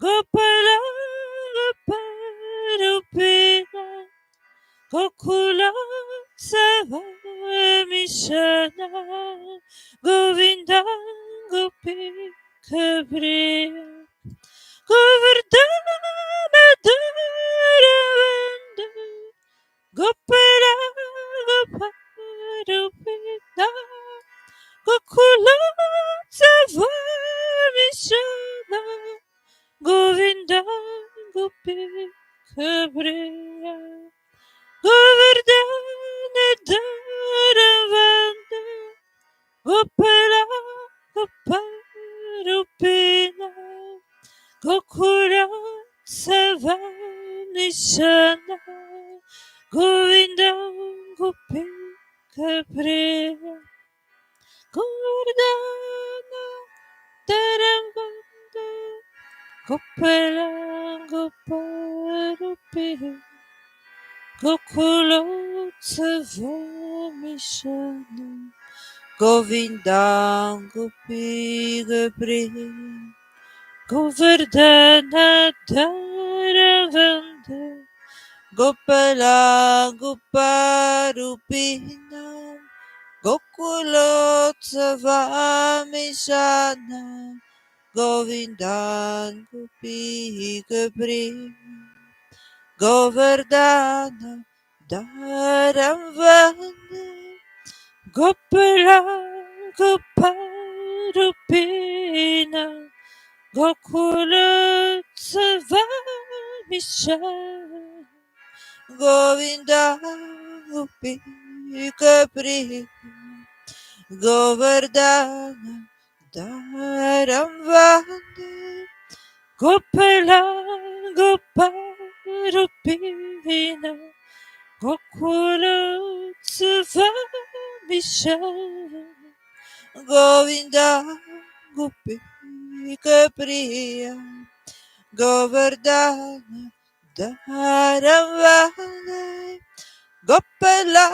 Gopala Goparupina Gokulotsavamishana Govinda Gopika Priya Govardhana Dharavanda Gopala Goparupina Gokulotsavamishana Govinda Gopika Priya Govardhana Dharavanda Gopala Goparupina Gokulotsavamishana Govinda Gopika Priya Govardhana Dharavanda Gopala Goparupina Gokulotsavamishana Govinda Gopika Priya Govardhana Dharavanda Gopala Goparupina Gokulotsavamishana Govinda Gopika Priya Govardhana Dharavanda Gopala Goparupina Gokulotsavamishana Govinda Gopika Priya Govardhana Dharavanda Gopala Goparupina Gokulotsavamishana Govinda Gopika Priya Govardhana Dharavanda Gopala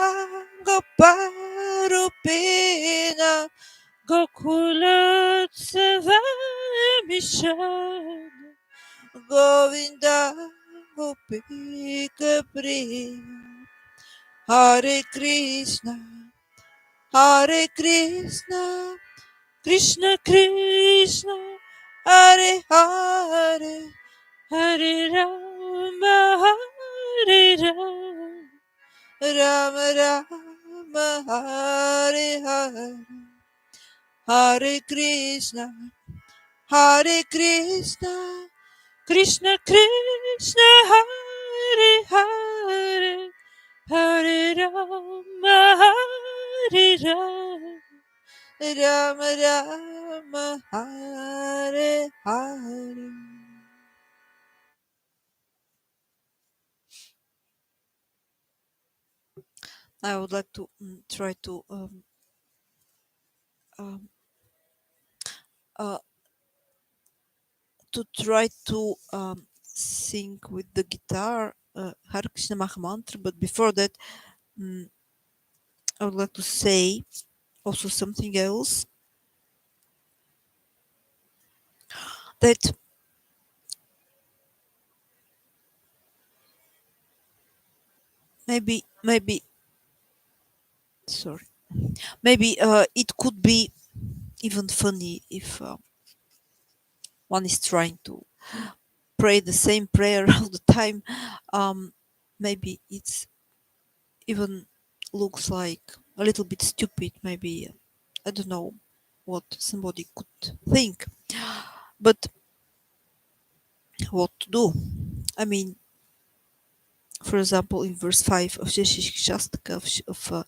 Goparupina Gokulotsavamishana Govinda Gopika Priya Hare Krishna Krishna Krishna Hare Hare Hare Rama Rama Hare Hare, Hare Krishna, Hare Krishna, Krishna Krishna, Hare Hare, Hare Rama, Hare Rama, Rama Rama, Hare Hare. I would like to try um, uh, sing with the guitar Hare Krishna Maha Mantra, but before that, I would like to say also something else, that maybe sorry, maybe it could be even funny if one is trying to pray the same prayer all the time. Um, maybe it's even looks like a little bit stupid. Maybe I don't know what somebody could think, but what to do? I mean, for example, in verse 5 of Shastaka,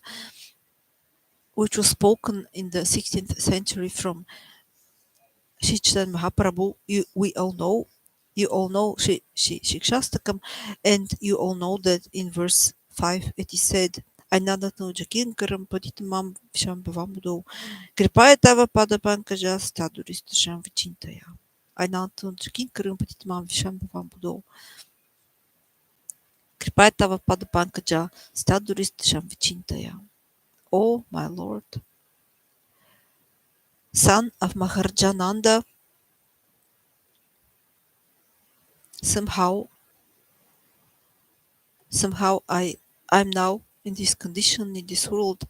which was spoken in the 16th century from Sri Chaitanya Mahaprabhu, you all know Shikshastakam, and you all know that in verse 5 it is said, Ainanatno Jakinkaram Paditamam Shambhavamudo, Kripaya Tava Padapankaja Staduristasham Vichintaya. Ainanatno Jakinkaram Paditamam Shambhavamudo, Kripaya Tava Padapankaja Staduristasham Vichintaya. Oh, my Lord, son of Maharajananda, somehow I'm now in this condition in this world.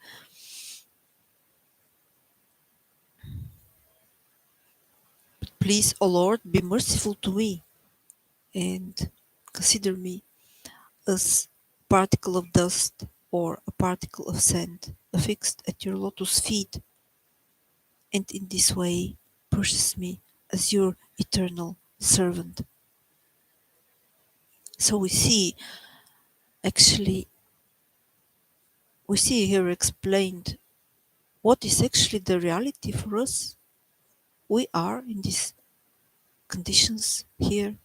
But please, O Lord, be merciful to me and consider me as a particle of dust or a particle of sand affixed at your lotus feet, and in this way purchase me as your eternal servant. So actually we see here explained what is actually the reality for us. We are in these conditions here,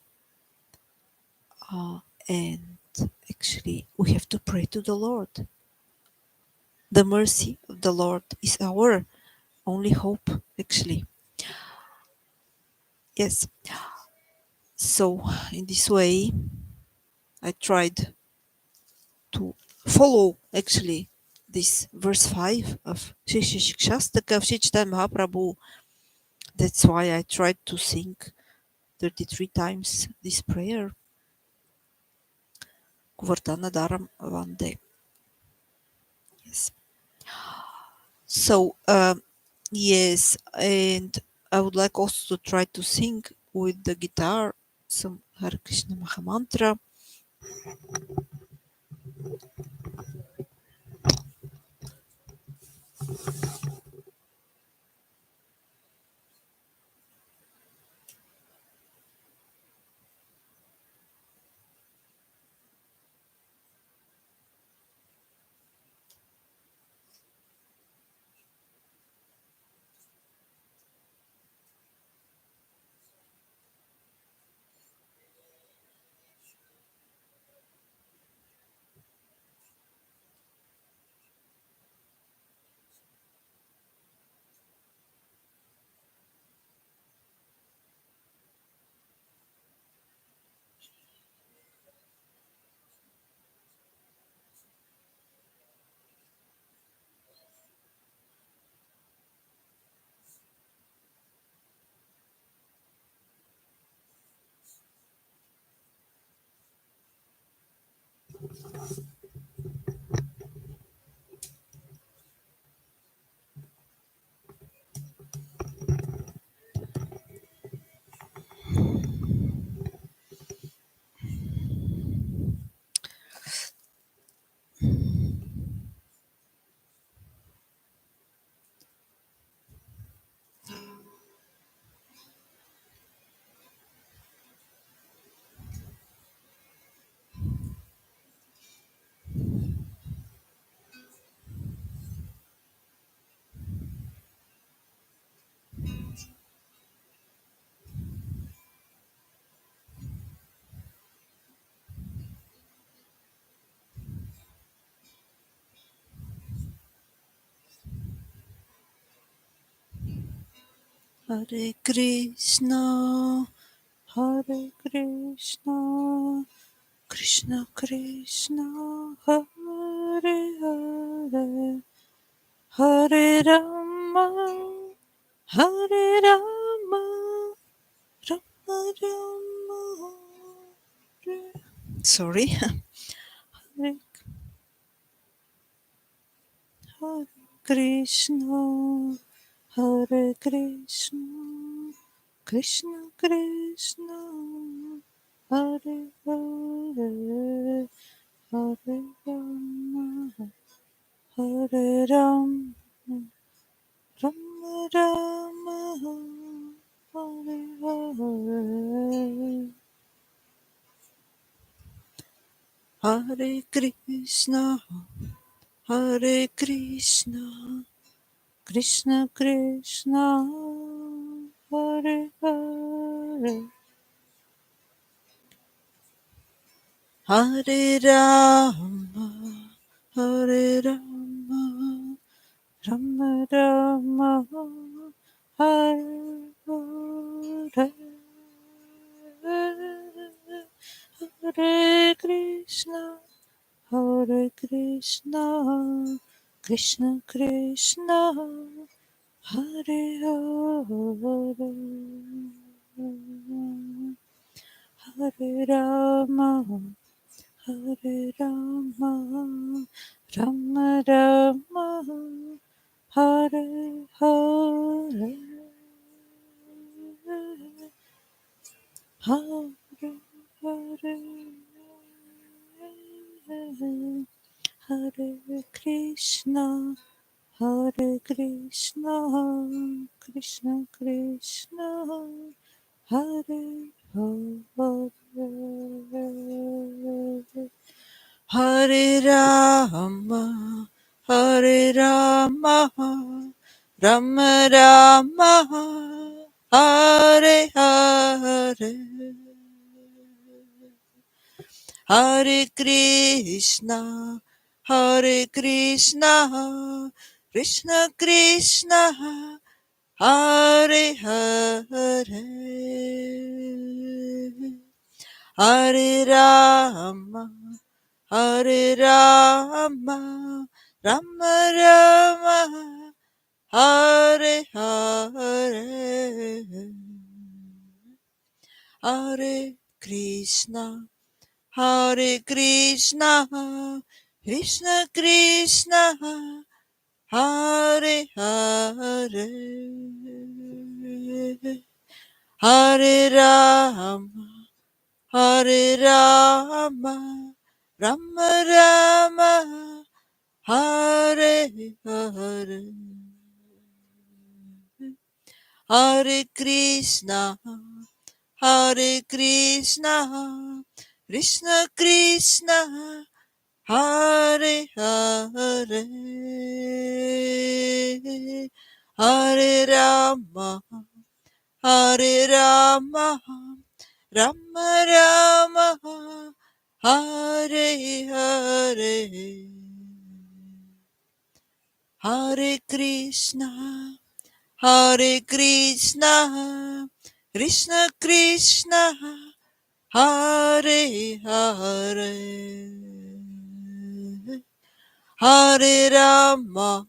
and actually we have to pray to the Lord. The mercy of the Lord is our only hope, actually. Yes. So in this way, I tried to follow actually this verse 5 of Shikshastaka of Chaitanya Mahaprabhu. That's why I tried to sing 33 times this prayer. Govardhana Daram Vande. Yes. So, yes, and I would like also to try to sing with the guitar some Hare Krishna Maha Mantra. Hare Krishna, Hare Krishna, Krishna Krishna, Hare Hare, Hare Rama, Hare Rama, Rama Rama, sorry. Hare Hare Krishna, Hare Krishna, Krishna Krishna, Hare Hare, Hare Rama, Hare Rama, Rama Rama, Hare Hare. Hare Krishna, Hare Krishna, Krishna Krishna, Hare Hare, Hare Rama, Hare Rama, Rama Rama, Hare Hare, Hare Krishna, Hare Krishna, Krishna Krishna, Hare Hare, Hare Rama, Hare Rama, Rama Rama, Hare Hare, Hare Hare, Hare Krishna, Hare Krishna, Krishna Krishna, Hare Hare, Hare Rama, Hare Rama, Rama Rama, Hare Hare, Hare Krishna, Hare Krishna, Krishna Krishna, Hare Hare, Hare Rama, Hare Rama, Rama Rama, Hare Hare, Hare Krishna, Hare Krishna, Krishna Krishna, Hare Hare, Hare Rama, Hare Rama, Rama Rama, Hare Hare, Hare Krishna, Hare Krishna, Krishna Krishna, Hare Hare, Hare Rama, Hare Rama, Rama Rama, Hare Hare, Hare Krishna, Hare Krishna, Krishna Krishna, Hare Hare, Hare Rama,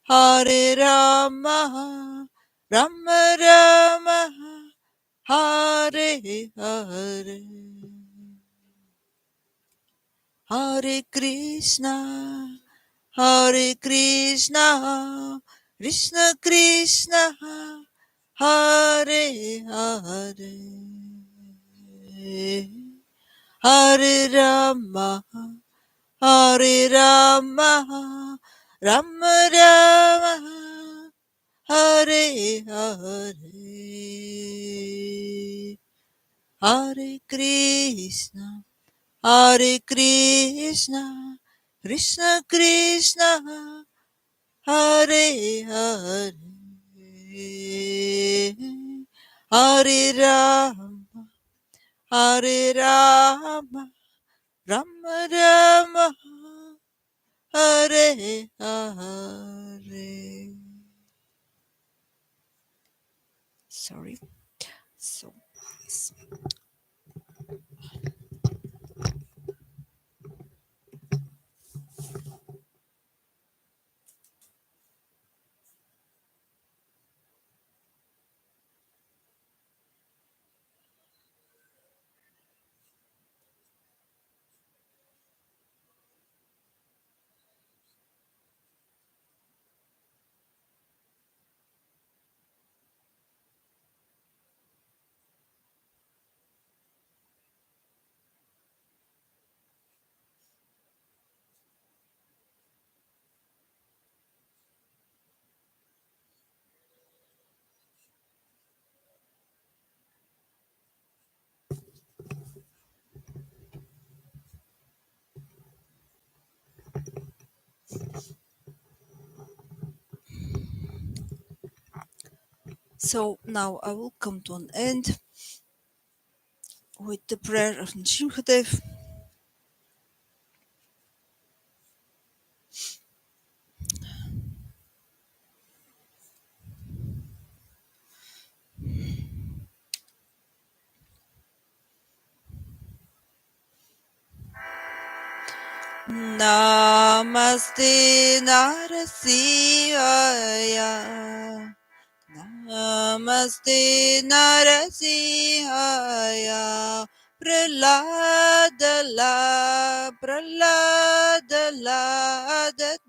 Hare Rama, Rama Rama, Hare Hare, Hare Krishna, Hare Krishna, Krishna Krishna, Hare Hare, Hare Rama, Hare Rama, Rama Rama, Hare Hare, Hare Krishna, Hare Krishna, Krishna Krishna, Hare Hare, Hare Rama, Hare Rama, Rama Rama, Hare Hare. Sorry. So, yes. So now I will come to an end with the prayer of Nrsimhadev. Namaste Narasivaya. Namaste Narasivaya. Prahlada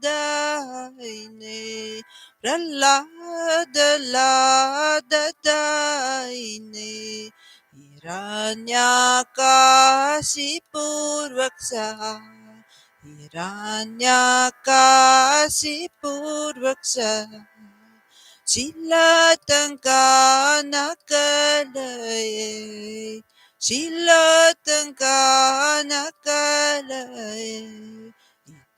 Daine. Prahlada Daine. Hiranyakashipurvaksa. Hiranyakashipurvaksa. Shilatankanakalaye. Shilatankanakalaye.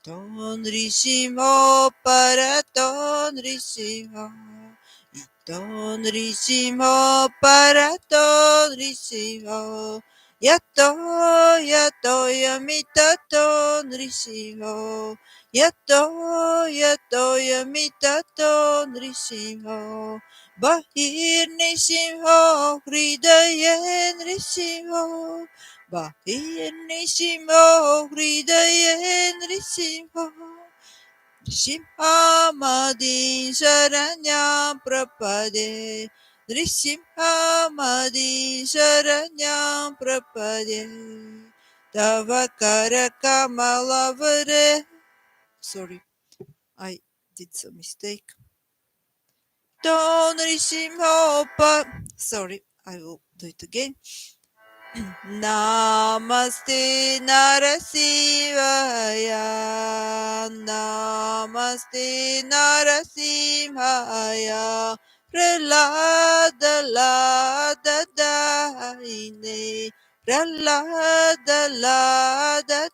Iton rishimo paraton rishimo. Iton rishimo paraton rishimo. Yato yamitaton rishimo. Yato yamitaton rishimo. Bahir nishimo, hridayen rishimo. Bahir nishimo, hridayen rishimo. Nrsimhamadin Sharanyam Prapade. Nrsimhamadin Sharanyam Prapade. Tavakara Kamalavare. Sorry, I did some mistake. Don't Nrsimhopa. Sorry, I will do it again. Namaste Narasimhaya. Namaste Narasimhaya. Prahlada Daine. Prahlada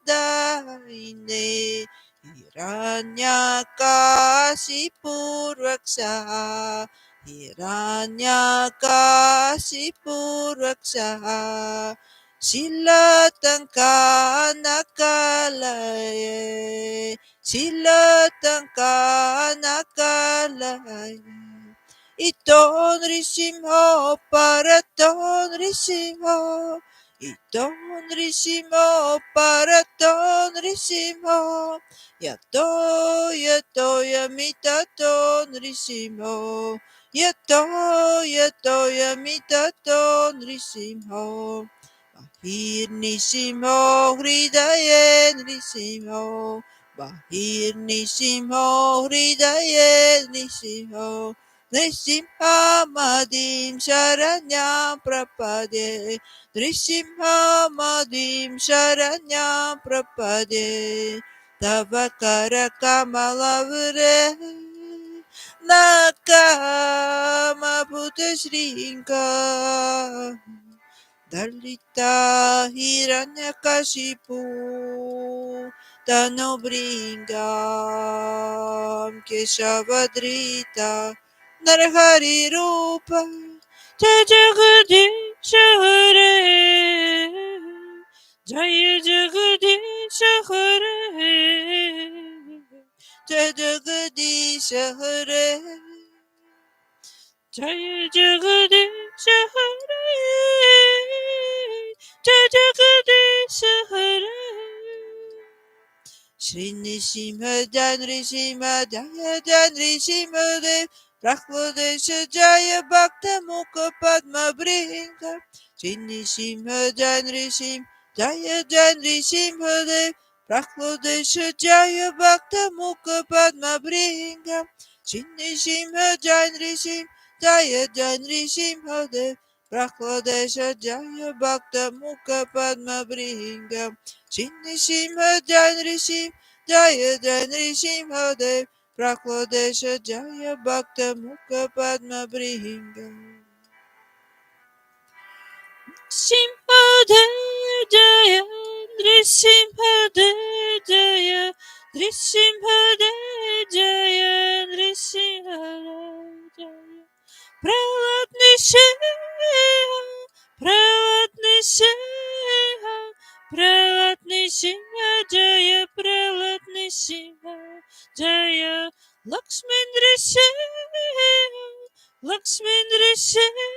Daine. Hiranyakashipurvaksa. Hiranyakashipurvaksa. Shilatankanakalaye. Shilatankanakalaye. Iton rishimo paraton rishimo. Iton rishimo paraton rishimo. Yato yamitaton rishimo. Yato yamitaton rishimo. Bahir nishimo hridayen nishimo. Bahir nishimo hridayen nishimo. Nrsimhamadim Sharanyam Prapade. Nrsimhamadim Sharanyam Prapade. Tavakara Kamalavare. Nakama Bhutashrinka. Dalita Hiranyakashipu Tanobringam Keshavadrita Narhari Rupa Jagadish Hare Jaya Jagadish Hare Jagadish Hare Jaya Jagadish Hare, Jai Jagadish Hare. Shri Nrsimha Jai Nrsimha Jaya Jai Nrsimha Dev Prahlodesha Jaya Bhakta Mukha Padma Bringa. Shri Nrsimha Jai Nrsimha Jaya Jai Nrsimha Dev Prahlodesha Jaya Bhakta Mukha Padma Bringa. Shri Nrsimha Jai Nrsimha Jaya Jai Nrsimha Dev Prahlodesha Jaya Bhakta Mukha Padma Bringa. Shri Nrsimha Jai Nrsimha Jaya Jai Nrsimha Dev Prahlodesha Jaya Bhakta Mukha Padma Bringa. Nrsimhadev Jaya Nrsimhadev Jaya Nrsimhadev Jaya Nrsimhadev Jaya Prahlad Nrsimha Prahlad Nrsimha Prahlad Nrsimha Jaya Prahlad Nrsimha Jaya Lakshmi Nrsimha Lakshmi Nrsimha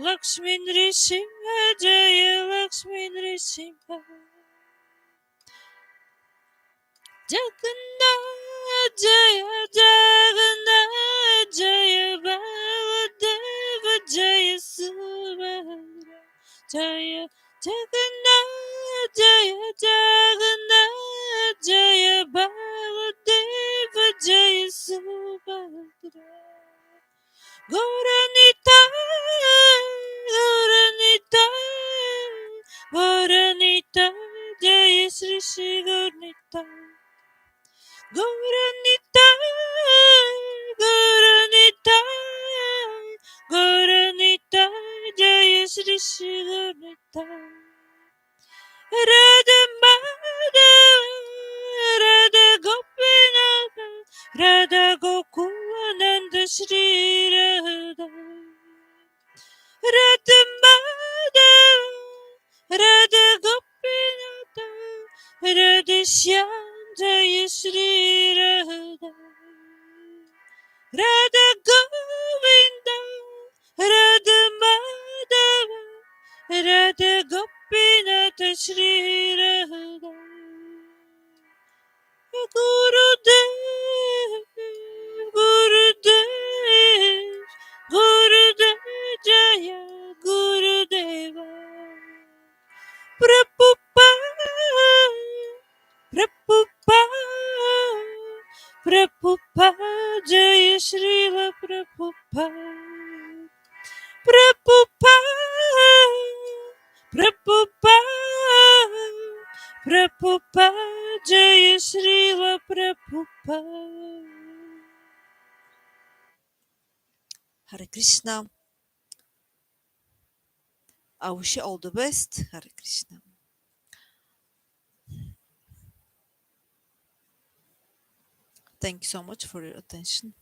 Lakshmi Nrsimha Jaya Lakshmi Nrsimha Jagannath Jaya Jagannath Jaya Baladeva Jaya Subhadra Jaya Jagannath Jaya Jagannath Jaya Baladeva Jaya Subhadra Gauranitai Gauranitai Gauranitai Jaya Shri Shri Gauranitai Gauranitai Gauranitai Gauranitai Jaya Shri Shri Gauranitai Radha Madhava Radha Gopinatha Radha Gokulananda Shri Radha Radha Madhava Radha Gopinatha Radha Shyam Jaya Shri Radha Radha Govinda Radha Madhava Radha Gopinatha Shri Radha Gurudev Gurudev Gurudev Jaya Gurudeva Prabhupāda Prabhupāda Prabhupāda Jaya Śrīla Prabhupāda Prabhupāda Prabhupāda Prabhupāda Jaya Śrīla Prabhupāda. Hare Krishna. I wish you all the best. Hare Krishna. Thank you so much for your attention.